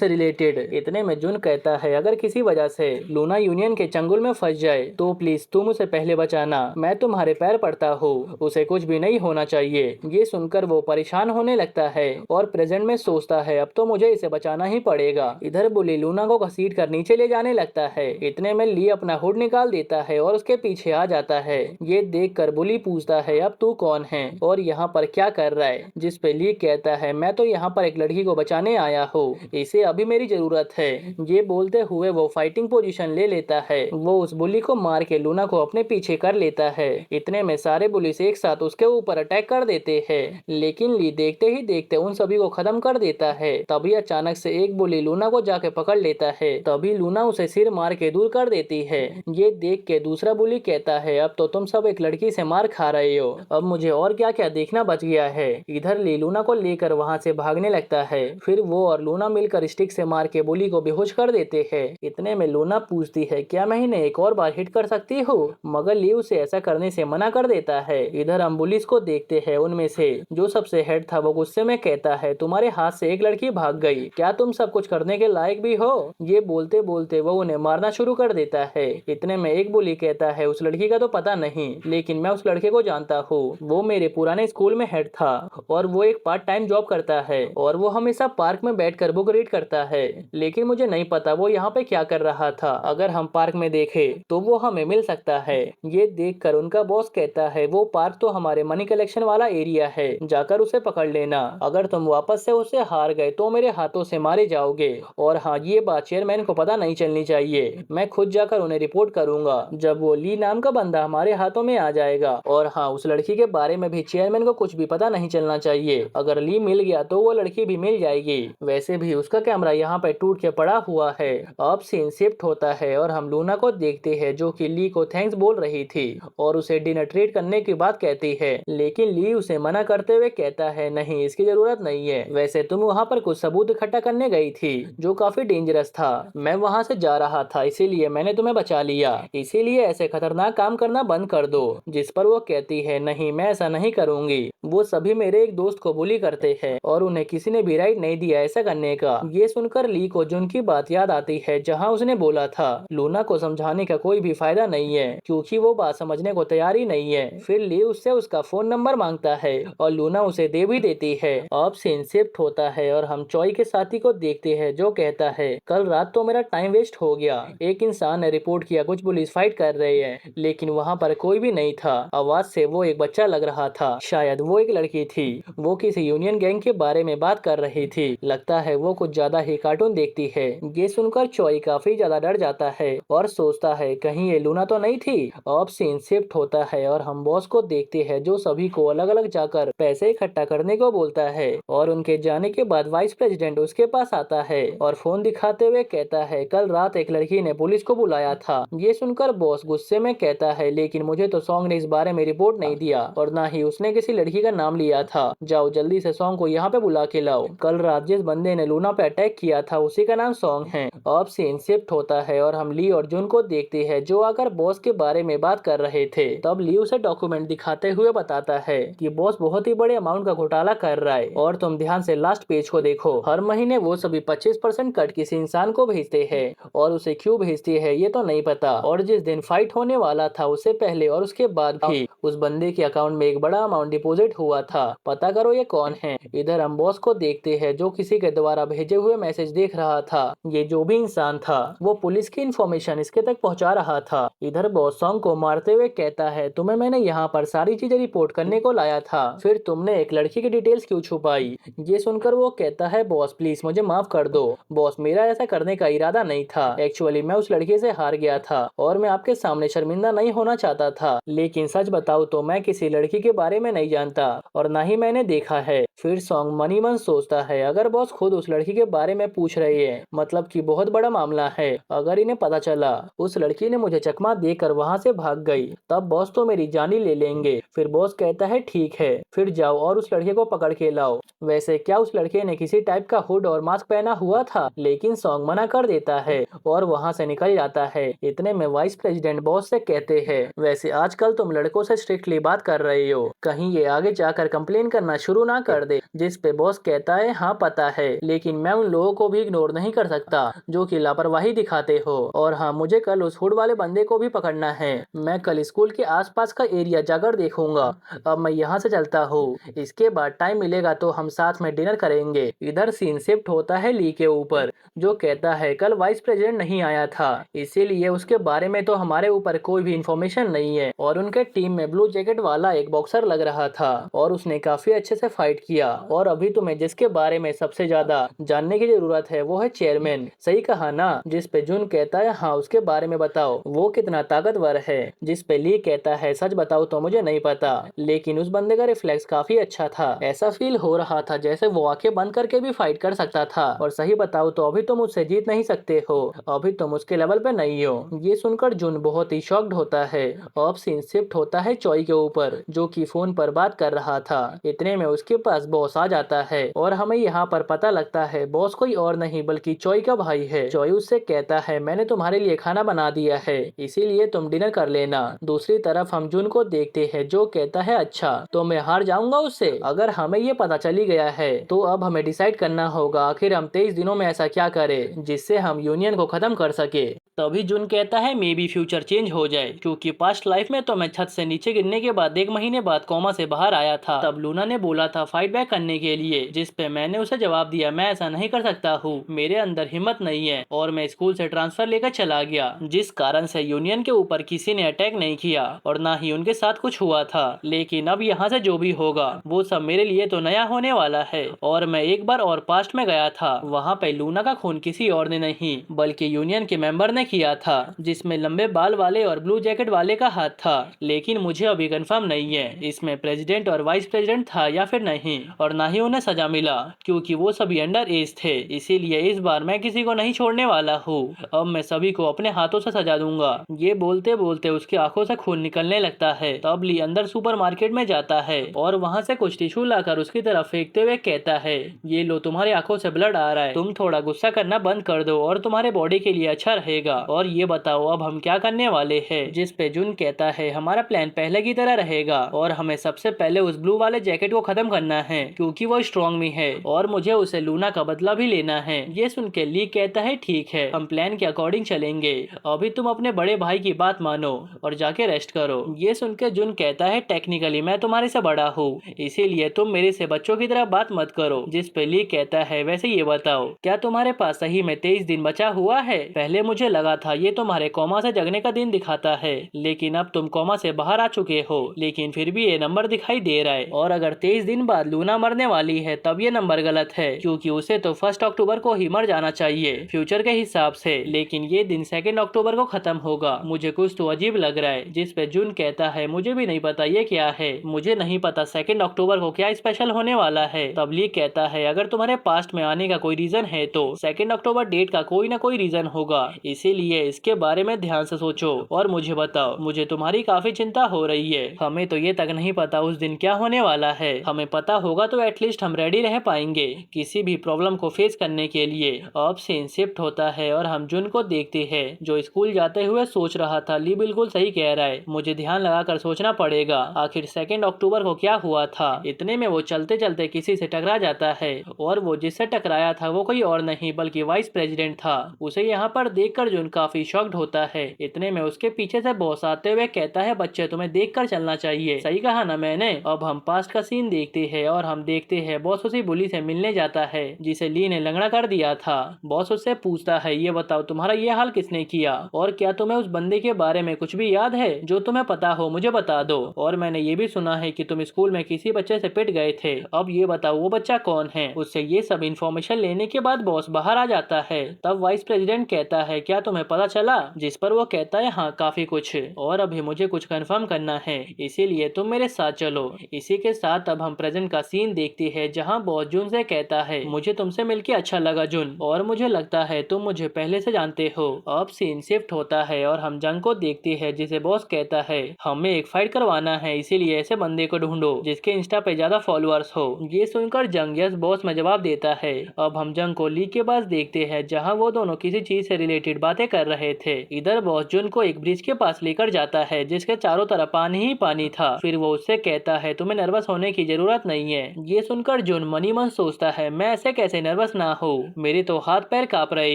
रिलेटेड। इतने में जून कहता है, अगर किसी वजह से लूना यूनियन के चंगुल में फंस जाए तो प्लीज तुम उसे पहले बचाना, मैं तुम्हारे पैर पड़ता हूँ, उसे कुछ भी नहीं होना चाहिए। ये सुनकर वो परेशान होने लगता है और प्रेजेंट में सोचता है, अब तो मुझे इसे बचाना ही पड़ेगा। इधर बुली लूना को घसीट कर नीचे ले जाने लगता है। इतने में ली अपना हुड निकाल देता है और उसके पीछे आ जाता है। ये देख कर बुली पूछता है, अब तू कौन है और यहाँ पर क्या कर रहा है। जिस पे ली कहता है, मैं तो यहाँ पर एक लड़की को बचाने आया हूँ, इसे अभी मेरी जरूरत है। ये बोलते हुए वो फाइटिंग पोजीशन ले लेता है। वो उस बुली को मार के लूना को अपने पीछे कर लेता है। इतने में सारे बुलिस एक साथ उसके ऊपर अटैक कर देते हैं, लेकिन ली देखते ही देखते उन सभी को खत्म कर देता है। तभी अचानक से एक बुली लूना को जाके पकड़ लेता है। तभी लूना उसे सिर मार के दूर कर देती है। ये देख के दूसरा बुली कहता है, अब तो तुम सब एक लड़की से मार खा रहे हो, अब मुझे और क्या क्या देखना बच गया है। इधर ली लूना को लेकर वहाँ से भागने लगता है। फिर वो और लूना मिलकर स्टिक से मार के बुली को बेहोश कर देते हैं। इतने में लूना पूछती है, क्या मैं इन्हें एक और बार हिट कर सकती हूँ, मगर ली उसे ऐसा करने से मना कर देता है। इधर हम पुलिस को देखते हैं, उनमें से जो सबसे हेड था वो गुस्से में कहता है, तुम्हारे हाथ से एक लड़की भाग गई, क्या तुम सब कुछ करने के लायक भी हो। ये बोलते बोलते वो उन्हें मारना शुरू कर देता है। इतने में एक बुली कहता है, उस लड़की का तो पता नहीं, लेकिन मैं उस लड़के को जानता हूँ, वो मेरे पुराने स्कूल में हेड था और वो एक पार्ट टाइम जॉब करता है और वो हमेशा पार्क में बैठकर बुक रीड करता है, लेकिन मुझे नहीं पता वो यहाँ पे क्या कर रहा था। अगर हम पार्क में देखें तो वो हमें मिल सकता है। ये देखकर उनका बॉस कहता है, वो पार्क तो हमारे मनी कलेक्शन वाला एरिया है, जाकर उसे पकड़ लेना, अगर तुम वापस से उससे हार गए तो मेरे हाथों से मारे जाओगे। और हाँ, ये बात चेयरमैन को पता नहीं चलनी चाहिए, मैं खुद जाकर उन्हें रिपोर्ट करूंगा जब वो ली नाम का बंदा हमारे हाथों में आ जाएगा। और हाँ, उस लड़की के बारे में भी चेयरमैन को कुछ भी पता नहीं चलना चाहिए, अगर ली मिल गया तो वो लड़की भी मिल जाएगी। वैसे भी उसका कैमरा यहाँ पे टूट के पड़ा हुआ है। अब सीन शिफ्ट होता है और हम लूना को देखते हैं जो कि ली को थैंक्स बोल रही थी और उसे डिनर ट्रीट करने की बात कहती है, लेकिन ली उसे मना करते हुए कहता है, नहीं इसकी जरूरत नहीं है, वैसे तुम वहाँ पर कुछ सबूत इकट्ठा करने गई थी जो काफी डेंजरस था, मैं वहाँ से जा रहा था इसीलिए मैंने तुम्हें बचा लिया, इसीलिए ऐसे खतरनाक काम करना बंद कर दो। जिस पर वो कहती है, नहीं मैं ऐसा नहीं करूंगी, वो सभी मेरे एक दोस्त को बुली करते हैं और उन्हें किसी ने भी राइट नहीं दिया ऐसा करने का। ये सुनकर ली को जुन की बात याद आती है जहाँ उसने बोला था लूना को समझाने का कोई भी फायदा नहीं है क्योंकि वो बात समझने को तैयार ही नहीं है। फिर ली उससे उसका फोन नंबर मांगता है और लूना उसे दे भी देती है। अब सीन शिफ्ट होता है और हम चॉय के साथी को देखते हैं जो कहता है, कल रात तो मेरा टाइम वेस्ट हो गया, एक इंसान ने रिपोर्ट किया कुछ पुलिस फाइट कर रहे हैं, लेकिन वहाँ पर कोई भी नहीं था, आवाज से वो एक बच्चा लग रहा था, शायद वो एक लड़की थी, वो किसी यूनियन गैंग के बारे में बात कर रही थी, लगता है वो कुछ ज्यादा ही कार्टून देखती है। ये सुनकर चॉय काफी ज्यादा डर जाता है और सोचता है कहीं ये लूना तो नहीं थी। अब सीन शिफ्ट होता है और हम बॉस को देखते हैं जो सभी को अलग अलग जाकर पैसे इकट्ठा करने को बोलता है और उनके जाने के बाद वाइस प्रेसिडेंट उसके पास आता है और फोन दिखाते हुए कहता है, कल रात एक लड़की ने पुलिस को बुलाया था। ये सुनकर बॉस गुस्से में कहता है, लेकिन मुझे तो सॉन्ग ने इस बारे में रिपोर्ट नहीं दिया और ना ही उसने किसी लड़की का नाम लिया था, जाओ जल्दी से सॉन्ग को यहाँ पे बुला के लाओ, कल रात जिस बंदे ने लूना पे अटैक किया था उसी का नाम सॉन्ग है। अब सीन शिफ्ट होता है और हम ली और जुन को देखते हैं जो आकर बॉस के बारे में बात कर रहे थे। तब ली उसे डॉक्यूमेंट दिखाते हुए बताता है कि बॉस बहुत ही बड़े अमाउंट का घोटाला कर रहा है और तुम ध्यान से लास्ट पेज को देखो। हर महीने वो सभी 25% कट किसी इंसान को भेजते हैं और उसे क्यों भेजती है ये तो नहीं पता। और जिस दिन फाइट होने वाला था उससे पहले और उसके बाद भी उस बंदे के अकाउंट में एक बड़ा अमाउंट डिपॉजिट हुआ था। पता करो ये कौन है। इधर हम बॉस को देखते हैं जो किसी के द्वारा भेजे हुए मैसेज देख रहा था। ये जो भी इंसान था वो पुलिस की इंफॉर्मेशन इसके तक पहुंचा रहा था। इधर बॉस सॉन्ग को मारते हुए कहता है तुम्हें मैंने यहाँ पर सारी चीजें रिपोर्ट करने को लाया था, फिर तुमने एक लड़की की डिटेल्स क्यों छुपाई। ये सुनकर वो कहता है बॉस प्लीज मुझे माफ कर दो। बॉस मेरा ऐसा करने का इरादा नहीं था, एक्चुअली मैं उस लड़के से हार गया था और मैं आपके सामने शर्मिंदा नहीं होना चाहता था। लेकिन सच बताऊं तो मैं किसी लड़की के बारे में नहीं जानता और ना ही मैंने देखा है। फिर सॉन्ग मनी मन सोचता है अगर बॉस खुद उस लड़की के बारे में पूछ रही है मतलब कि बहुत बड़ा मामला है। अगर इन्हें पता चला उस लड़की ने मुझे चकमा देकर वहाँ से भाग गई तब बॉस तो मेरी जान ही ले लेंगे। फिर बॉस कहता है ठीक है फिर जाओ और उस लड़के को पकड़ के लाओ। वैसे क्या उस लड़के ने किसी टाइप का हुड और मास्क पहना हुआ था, लेकिन सॉन्ग मना कर देता है और वहाँ से निकल जाता है। इतने में वाइस प्रेसिडेंट बॉस से कहते हैं वैसे आजकल तुम लड़कों से स्ट्रिक्टली बात कर रहे हो, कहीं ये आगे जाकर कंप्लेन करना शुरू ना कर दे। जिस पे बॉस कहता है हाँ पता है, लेकिन मैं उन लोगों को भी इग्नोर नहीं कर सकता जो कि लापरवाही दिखाते हो। और हाँ मुझे कल उस हुड वाले बंदे को भी पकड़ना है। मैं कल स्कूल के आसपास का एरिया जाकर देखूंगा। अब मैं यहाँ से चलता हूँ, इसके बाद टाइम मिलेगा तो हम साथ में डिनर करेंगे। इधर सीन शिफ्ट होता है ली के ऊपर जो कहता है कल वाइस प्रेसिडेंट नहीं आया था इसीलिए उसके बारे में तो हमारे ऊपर कोई भी इंफॉर्मेशन नहीं है। और उनके टीम में ब्लू जैकेट वाला एक बॉक्सर लग रहा था और उसने काफी अच्छे से फाइट किया। और अभी तुम्हें जिसके बारे में सबसे ज्यादा जानने की जरूरत है वो है चेयरमैन। सही कहा ना। जिस पे जुन कहता है हाँ उसके बारे में बताओ वो कितना ताकतवर है। जिस पे ली कहता है सच बताओ तो मुझे नहीं पता, लेकिन उस बंदे का रिफ्लेक्स काफी अच्छा था। ऐसा फील हो रहा था जैसे वो आंखें बंद करके भी फाइट कर सकता था। और सही बताओ तो अभी तुम उससे जीत नहीं सकते हो, अभी तुम उसके लेवल पे नहीं हो। ये सुनकर जुन बहुत ही शॉक्ड होता है। अब सीन शिफ्ट होता है चॉय के ऊपर जो कि फोन पर बात कर रहा था। इतने में उसके पास बॉस आ जाता है और हमें यहाँ पर पता लगता है बॉस कोई और नहीं बल्कि चॉय का भाई है। चॉय उससे कहता है मैंने तुम्हारे लिए खाना बना दिया है इसीलिए तुम डिनर कर लेना। दूसरी तरफ हम जुन को देखते हैं जो कहता है अच्छा तो मैं हार जाऊंगा उससे। अगर हमें ये पता चली गया है तो अब हमें डिसाइड करना होगा आखिर हम 23 दिनों में ऐसा क्या करें जिससे हम यूनियन को खत्म कर सके। तभी जुन कहता है मे बी फ्यूचर चेंज हो जाए, क्योंकि पास्ट लाइफ में तो मैं छत से नीचे गिरने के बाद 1 महीने बाद कोमा से बाहर आया था। तब लूना ने बोला था फाइट बैक करने के लिए, जिस पे मैंने उसे जवाब दिया मैं ऐसा नहीं कर सकता हूँ, मेरे अंदर हिम्मत नहीं है। और मैं स्कूल से ट्रांसफर लेकर चला गया, जिस कारण से यूनियन के ऊपर किसी ने अटैक नहीं किया और ना ही उनके साथ कुछ हुआ था। लेकिन अब यहाँ से जो भी होगा वो सब मेरे लिए तो नया होने वाला है। और मैं एक बार और पास्ट में गया था, वहाँ पे लूना का खून किसी और ने नहीं बल्कि यूनियन के मेंबर ने किया था, जिसमें लंबे बाल वाले और ब्लू जैकेट वाले का हाथ था। लेकिन मुझे अभी कंफर्म नहीं है इसमें प्रेसिडेंट और वाइस प्रेसिडेंट था या फिर नहीं। और ना ही उन्हें सजा मिला क्योंकि वो सभी अंडर एज थे। इसीलिए इस बार मैं किसी को नहीं छोड़ने वाला हूँ। अब मैं सभी को अपने हाथों से सजा दूंगा। ये बोलते बोलते उसकी आंखों से खून निकलने लगता है। तब ली अंदर सुपरमार्केट में जाता है और वहाँ से कुछ टिश्यू लाकर उसकी तरफ फेंकते हुए कहता है ये लो तुम्हारी आंखों से ब्लड आ रहा है, तुम थोड़ा गुस्सा करना बंद कर दो और तुम्हारे बॉडी के लिए अच्छा रहेगा। और ये बताओ अब हम क्या करने वाले हैं। जिस पे जुन कहता है हमारा प्लान पहले की तरह रहेगा और हमें सबसे पहले उस ब्लू वाले जैकेट को खत्म करना है क्योंकि वो स्ट्रॉन्ग भी है और मुझे उसे लूना का बदला भी लेना है। ये सुन के ली कहता है ठीक है हम प्लान के अकॉर्डिंग चलेंगे, अभी तुम अपने बड़े भाई की बात मानो और जाके रेस्ट करो। ये सुन के जुन कहता है टेक्निकली मैं तुम्हारे से बड़ा हूँ इसीलिए तुम मेरे से बच्चों की तरह बात मत करो। जिस पे ली कहता है वैसे ये बताओ क्या तुम्हारे पास सही में 23 दिन बचा हुआ है। पहले मुझे लगा था ये तुम्हारे कोमा से जगने का दिन दिखाता है, लेकिन अब तुम कोमा से बाहर आ चुके हो, लेकिन फिर भी ये नंबर दिखाई दे रहा है। और अगर 23 दिन बाद लूना मरने वाली है तब ये नंबर गलत है क्योंकि उसे तो 1 अक्टूबर को ही मर जाना चाहिए फ्यूचर के हिसाब से, लेकिन ये दिन 2 अक्टूबर को खत्म होगा। मुझे कुछ तो अजीब लग रहा है। जिस पे जुन कहता है मुझे भी नहीं पता ये क्या है, मुझे नहीं पता 2 अक्टूबर को क्या स्पेशल होने वाला है। तब ली कहता है अगर तुम्हारे पास्ट में आने का कोई रीजन है तो 2 अक्टूबर डेट का कोई ना कोई रीजन होगा, इसीलिए इसीलिए इसके बारे में ध्यान से सोचो और मुझे बताओ। मुझे तुम्हारी काफी चिंता हो रही है। हमें तो ये तक नहीं पता उस दिन क्या होने वाला है। हमें पता होगा तो एटलीस्ट हम रेडी रह पाएंगे किसी भी प्रॉब्लम को फेस करने के लिए। अब सीन शिफ्ट होता है और हम जुन को देखते हैं जो स्कूल जाते हुए सोच रहा था। ली बिल्कुल सही कह रहा है, मुझे ध्यान लगाकर सोचना पड़ेगा आखिर 2 अक्टूबर को क्या हुआ था। इतने में वो चलते चलते किसी से टकरा जाता है और वो जिससे टकराया था वो कोई और नहीं बल्कि वाइस प्रेसिडेंट था। उसे यहाँ पर देखकर जुन काफी शॉक्ड होता है। इतने में उसके पीछे से बॉस आते हुए कहता है, बच्चे तुम्हें देखकर चलना चाहिए, सही कहा ना मैंने। अब हम पास्ट का सीन देखते हैं और हम देखते हैं बॉस उसी बुली से मिलने जाता है जिसे ली ने लंगड़ा कर दिया था। बॉस उससे पूछता है, ये बताओ तुम्हारा ये हाल किसने किया और क्या तुम्हें उस बंदे के बारे में कुछ भी याद है? जो तुम्हें पता हो मुझे बता दो। और मैंने ये भी सुना है कि तुम स्कूल में किसी बच्चे से पिट गए थे। अब ये बताओ वो बच्चा कौन है? उससे ये सब इन्फॉर्मेशन लेने के बाद बॉस बाहर आ जाता है। तब वाइस प्रेसिडेंट कहता है, क्या तुम्हें पता चला? जिस पर वो कहता है, हाँ काफी कुछ, और अभी मुझे कुछ कंफर्म करना है, इसीलिए तुम मेरे साथ चलो। इसी के साथ अब हम प्रेजेंट का सीन देखते हैं जहाँ बॉस जुन से कहता है, मुझे तुमसे मिलकर अच्छा लगा जुन, और मुझे लगता है तुम मुझे पहले से जानते हो। अब सीन शिफ्ट होता है और हम जंग को देखते हैं जिसे बॉस कहता है, हमें एक फाइट करवाना है, इसीलिए ऐसे बंदे को ढूंढो जिसके इंस्टा पे ज्यादा फॉलोअर्स हो। ये सुनकर जंग यस बॉस में जवाब देता है। अब हम जंग को ली के पास देखते हैं जहाँ वो दोनों किसी चीज से रिलेटेड बातें कर रहे थे। इधर बॉस जुन को एक ब्रिज के पास लेकर जाता है जिसके चारों तरफ पानी ही पानी था। फिर वो उससे कहता है, तुम्हें नर्वस होने की जरूरत नहीं है। ये सुनकर जुन मनी मन सोचता है, मैं ऐसे कैसे नर्वस ना हो, मेरे तो हाथ पैर कांप रहे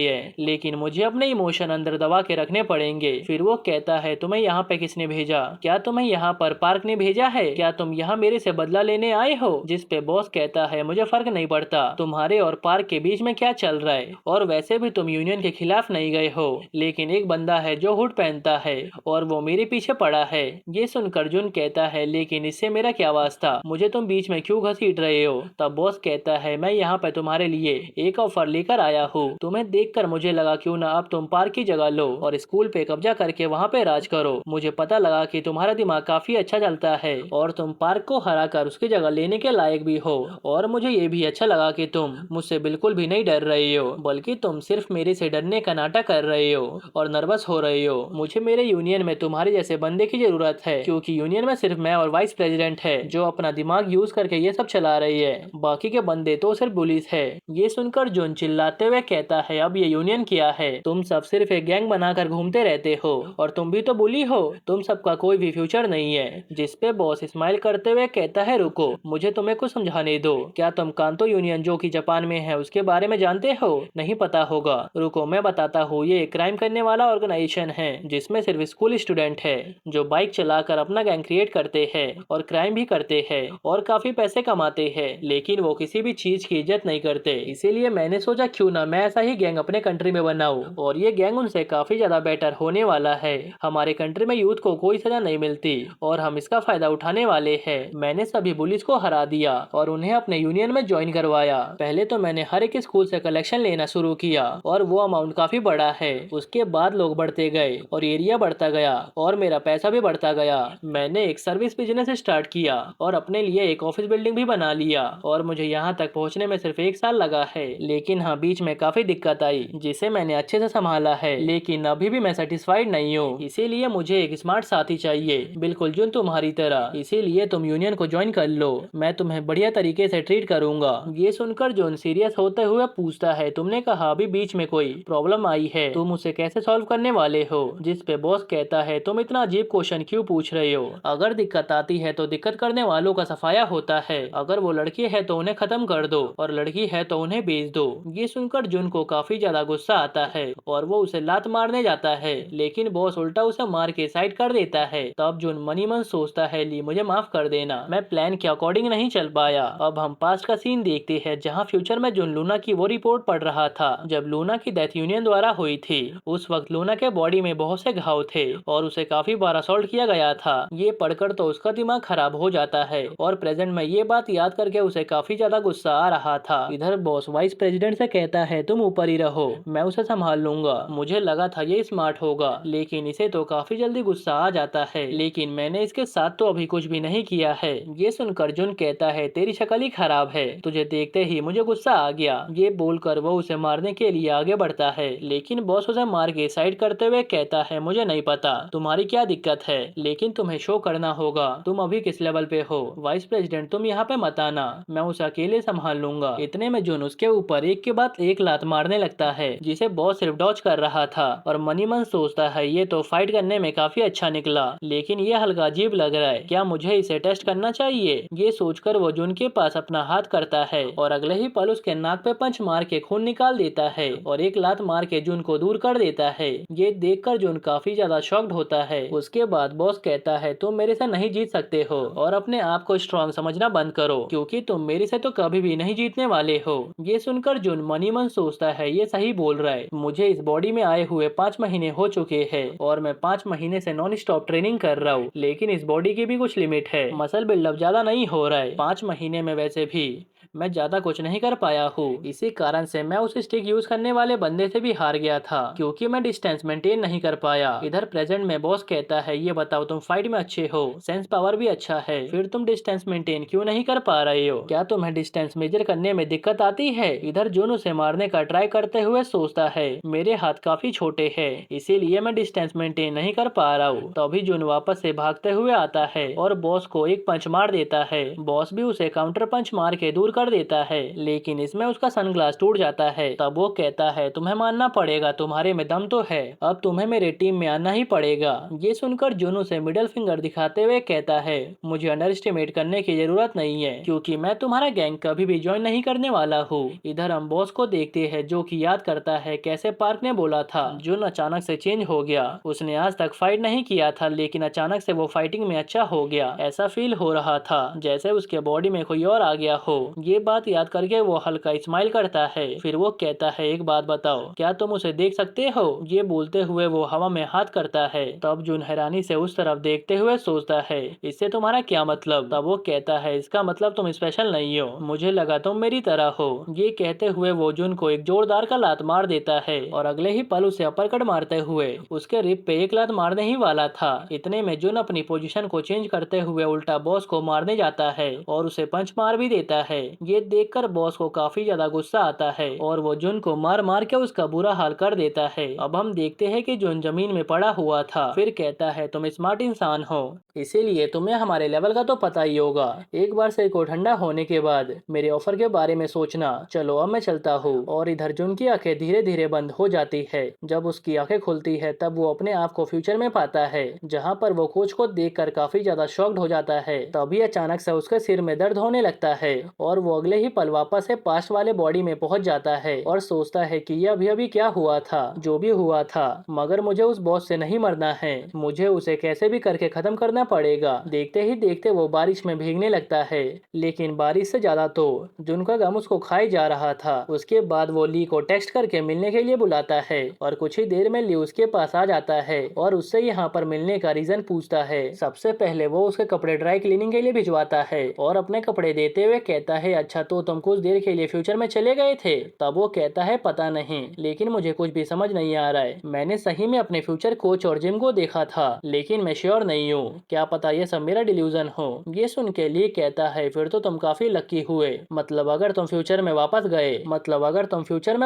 हैं, लेकिन मुझे अपने इमोशन अंदर दबा के रखने पड़ेंगे। फिर वो कहता है, तुम्हें यहाँ पे किसने भेजा? क्या तुम्हें यहाँ पर पार्क ने भेजा है? क्या तुम यहाँ मेरे से बदला लेने आए हो? जिस पे बॉस कहता है, मुझे फर्क नहीं पड़ता तुम्हारे और पार्क के बीच में क्या चल रहा है, और वैसे भी तुम यूनियन के खिलाफ नहीं गए हो, लेकिन एक बंदा है जो हुड पहनता है और वो मेरे पीछे पड़ा है। ये सुनकर जुन कहता है, लेकिन इससे मेरा क्या वास्ता, मुझे तुम बीच में क्यों घसीट रहे हो? तब बॉस कहता है, मैं यहाँ पे तुम्हारे लिए एक ऑफर लेकर आया हूँ। तुम्हें देखकर मुझे लगा क्यों ना अब तुम पार्क की जगह लो और स्कूल पे कब्जा करके वहाँ पे राज करो। मुझे पता लगा कि तुम्हारा दिमाग काफी अच्छा चलता है और तुम पार्क को हरा कर उसकी जगह लेने के लायक भी हो, और मुझे ये भी अच्छा लगा कि तुम मुझसे बिल्कुल भी नहीं डर रही हो, बल्कि तुम सिर्फ मेरे से डरने का नाटक कर रही हो और नर्वस हो रही हो। मुझे मेरे यूनियन में तुम्हारे जैसे बंदे की जरूरत है, क्योंकि यूनियन में सिर्फ मैं और वाइस प्रेसिडेंट है जो अपना दिमाग यूज करके ये सब चला रही है, बाकी के बंदे तो सिर्फ पुलिस है। ये सुनकर जुन चिल्लाते हुए कहता है, अब ये यूनियन क्या है? तुम सब सिर्फ एक गैंग बनाकर घूमते रहते हो और तुम भी तो बुली हो, तुम सबका कोई भी फ्यूचर नहीं है। जिस पे बॉस स्माइल करते हुए कहता है, रुको मुझे तुम्हें कुछ समझाने दो। क्या तुम कांतो यूनियन जो कि जापान में है उसके बारे में जानते हो? नहीं पता होगा, रुको मैं बताता हूँ। ये क्राइम करने वाला ऑर्गेनाइजेशन है जिसमें सिर्फ स्कूल स्टूडेंट है जो बाइक चलाकर अपना गैंग क्रिएट करते हैं और क्राइम भी करते हैं और काफी पैसे कमाते हैं, लेकिन वो किसी भी चीज की इज्जत नहीं करते। इसीलिए मैंने सोचा क्यों ना मैं ऐसा ही गैंग अपने कंट्री में बनाऊं, और ये गैंग उनसे काफी ज्यादा बेटर होने वाला है। हमारे कंट्री में यूथ को कोई सजा नहीं मिलती और हम इसका फायदा उठाने वाले हैं। मैंने सभी पुलिस को हरा दिया और उन्हें अपने यूनियन में ज्वाइन करवाया। पहले तो मैंने हर एक स्कूल से कलेक्शन लेना शुरू किया और वो अमाउंट काफी बड़ा है। उसके बाद लोग बढ़ते गए और एरिया बढ़ता गया और मेरा पैसा भी बढ़ता गया। मैंने एक सर्विस बिजनेस स्टार्ट किया और अपने लिए एक ऑफिस बिल्डिंग भी बना लिया, और मुझे यहाँ तक पहुँचने में सिर्फ 1 साल लगा है। लेकिन हाँ, बीच में काफी दिक्कत आई जिसे मैंने अच्छे से संभाला है, लेकिन अभी भी मैं सेटिस्फाइड नहीं हूँ। इसीलिए मुझे एक स्मार्ट साथी चाहिए, बिल्कुल जुन तुम्हारी तरह। इसीलिए तुम यूनियन को ज्वाइन कर लो, मैं तुम्हें बढ़िया तरीके से ट्रीट करूंगा। ये सुनकर जुन सीरियस होते हुए पूछता है, तुमने कहा अभी बीच में कोई प्रॉब्लम आई है, तुम उसे कैसे सॉल्व करने वाले हो? जिस पे बॉस कहता है, तुम इतना अजीब क्वेश्चन क्यों पूछ रहे हो? अगर दिक्कत आती है तो दिक्कत करने वालों का सफाया होता है। अगर वो लड़की है तो उन्हें खत्म कर दो और लड़की है तो उन्हें बेच दो। ये सुनकर जुन को काफी ज्यादा गुस्सा आता है और वो उसे लात मारने जाता है, लेकिन बॉस उल्टा उसे मार के साइड कर देता है। तब जुन मनी मन सोचता है, ली मुझे माफ कर देना, मैं प्लान के अकॉर्डिंग नहीं चल पाया। अब हम पास्ट का सीन देखते हैं जहाँ फ्यूचर में जुन लूना की वो रिपोर्ट पढ़ रहा था जब लूना की डेथ यूनियन द्वारा हुई थी। उस वक्त लूना के बॉडी में बहुत से घाव थे और उसे काफी बार असॉल्ट किया गया था। ये पढ़कर तो उसका दिमाग खराब हो जाता है और प्रेजेंट में ये बात याद करके उसे काफी ज्यादा गुस्सा आ रहा था। इधर बॉस वाइस प्रेसिडेंट से कहता है, तुम ऊपर ही रहो, मैं उसे संभाल लूंगा। मुझे लगा था ये स्मार्ट होगा, लेकिन इसे तो काफी जल्दी गुस्सा आ जाता है, लेकिन मैंने इसके साथ तो अभी कुछ भी नहीं किया है। ये सुनकर जुन कहता है, तेरी शक्ल ही खराब है, तुझे देखते ही मुझे गुस्सा आ गया। ये बोलकर वो उसे मारने के लिए आगे बढ़ता है, लेकिन बॉस बॉस उसे मार के साइड करते हुए कहता है, मुझे नहीं पता तुम्हारी क्या दिक्कत है, लेकिन तुम्हें शो करना होगा तुम अभी किस लेवल पे हो। वाइस प्रेसिडेंट तुम यहाँ पे मत आना, मैं उसे अकेले संभाल लूंगा। इतने में जून उसके ऊपर एक के बाद एक लात मारने लगता है, जिसे बॉस सिर्फ डॉज कर रहा था। और मनी मन सोचता है ये तो फाइट करने में काफी अच्छा निकला, लेकिन ये हल्का अजीब लग रहा है, क्या मुझे इसे टेस्ट करना चाहिए। ये सोचकर वो जून के पास अपना हाथ करता है और अगले ही पल उसके नाक पे पंच मार के खून निकाल देता है और एक लात मार के जून को दूर कर देता है। ये देखकर जून काफी ज्यादा शॉक्ड होता है। उसके बाद बॉस कहता है, तुम मेरे से नहीं जीत सकते हो और अपने आप को स्ट्रॉन्ग समझना बंद करो, क्योंकि तुम मेरे से तो कभी भी नहीं जीतने वाले हो। ये सुनकर जून मनी मन सोचता है, ये सही बोल रहा है, मुझे इस बॉडी में आए हुए 5 महीने हो चुके हैं और मैं 5 महीने से नॉन स्टॉप ट्रेनिंग कर रहा हूँ, लेकिन इस बॉडी की भी कुछ लिमिट है। मसल बिल्डअप ज्यादा नहीं हो रहा है, 5 महीने में वैसे भी मैं ज्यादा कुछ नहीं कर पाया हूँ। इसी कारण से मैं उस स्टिक यूज करने वाले बंदे से भी हार गया था, क्योंकि मैं डिस्टेंस मेंटेन नहीं कर पाया। इधर प्रेजेंट में बॉस कहता है, ये बताओ तुम फाइट में अच्छे हो, सेंस पावर भी अच्छा है, फिर तुम डिस्टेंस मेंटेन क्यों नहीं कर पा रहे हो? क्या तुम्हें डिस्टेंस मेजर करने में दिक्कत आती है? इधर जून उसे मारने का ट्राई करते हुए सोचता है, मेरे हाथ काफी छोटे है, इसीलिए मैं डिस्टेंस मेंटेन नहीं कर पा रहा हूँ। तभी जून वापस से भागते हुए आता है और बॉस को एक पंच मार देता है। बॉस भी उसे काउंटर पंच मार के दूर कर देता है, लेकिन इसमें उसका सनग्लास टूट जाता है। तब वो कहता है, तुम्हें मानना पड़ेगा, तुम्हारे में दम तो है, अब तुम्हें मेरे टीम में आना ही पड़ेगा। ये सुनकर जून उसे मिडिल फिंगर दिखाते हुए कहता है, मुझे अंडर एस्टिमेट करने की जरूरत नहीं है, क्योंकि मैं तुम्हारा गैंग कभी भी ज्वाइन नहीं करने वाला हूँ। इधर हम बॉस को देखते हैं, जो कि याद करता है कैसे पार्क ने बोला था जून अचानक से चेंज हो गया। उसने आज तक फाइट नहीं किया था, लेकिन अचानक से वो फाइटिंग में अच्छा हो गया। ऐसा फील हो रहा था जैसे उसके बॉडी में कोई और आ गया हो। ये बात याद करके वो हल्का स्माइल करता है। फिर वो कहता है, एक बात बताओ, क्या तुम उसे देख सकते हो? ये बोलते हुए वो हवा में हाथ करता है। तब जून हैरानी से उस तरफ देखते हुए सोचता है, इससे तुम्हारा क्या मतलब? तब वो कहता है, इसका मतलब तुम स्पेशल नहीं हो, मुझे लगा तुम मेरी तरह हो। ये कहते हुए वो जून को एक जोरदार का लात मार देता है और अगले ही पल उसे अपरकट मारते हुए उसके रिब पे एक लात मारने ही वाला था। इतने में जून अपनी पोजीशन को चेंज करते हुए उल्टा बॉस को मारने जाता है और उसे पंच मार भी देता है। ये देखकर बॉस को काफी ज्यादा गुस्सा आता है और वो जून को मार मार के उसका बुरा हाल कर देता है। अब हम देखते हैं कि जून जमीन में पड़ा हुआ था। फिर कहता है, तुम स्मार्ट इंसान हो, इसीलिए तुम्हें हमारे लेवल का तो पता ही होगा। एक बार सिर को ठंडा होने के बाद मेरे ऑफर के बारे में सोचना। चलो अब मैं चलता हूँ। और इधर जून की आंखें धीरे धीरे बंद हो जाती है। जब उसकी आंखें खुलती है तब वो अपने आप को फ्यूचर में पाता है, जहाँ पर वो कोच को देखकर काफी ज्यादा शॉक्ड हो जाता है। तभी अचानक से उसके सिर में दर्द होने लगता है और वो अगले ही पल वापस से पास्ट वाले बॉडी में पहुंच जाता है और सोचता है कि ये अभी अभी क्या हुआ था। जो भी हुआ था, मगर मुझे उस बॉस से नहीं मरना है, मुझे उसे कैसे भी करके खत्म करना पड़ेगा। देखते ही देखते वो बारिश में भीगने लगता है, लेकिन बारिश से ज्यादा तो जून का गम उसको खाई जा रहा था। उसके बाद वो ली को टेक्स्ट करके मिलने के लिए बुलाता है और कुछ ही देर में ली उसके पास आ जाता है और उससे यहाँ पर मिलने का रीजन पूछता है। सबसे पहले वो उसके कपड़े ड्राई क्लीनिंग के लिए भिजवाता है और अपने कपड़े देते हुए कहता है, अच्छा तो तुम कुछ देर के लिए फ्यूचर में चले गए थे? तब वो कहता है, पता नहीं, लेकिन मुझे कुछ भी समझ नहीं आ रहा है। मैंने सही में अपने फ्यूचर कोच और जिम को देखा था, लेकिन मैं श्योर नहीं हूँ, क्या पता ये सब मेरा डिल्यूजन हो। ये सुन के ली कहता है, फिर तो तुम काफी लकी हुए, मतलब अगर तुम फ्यूचर में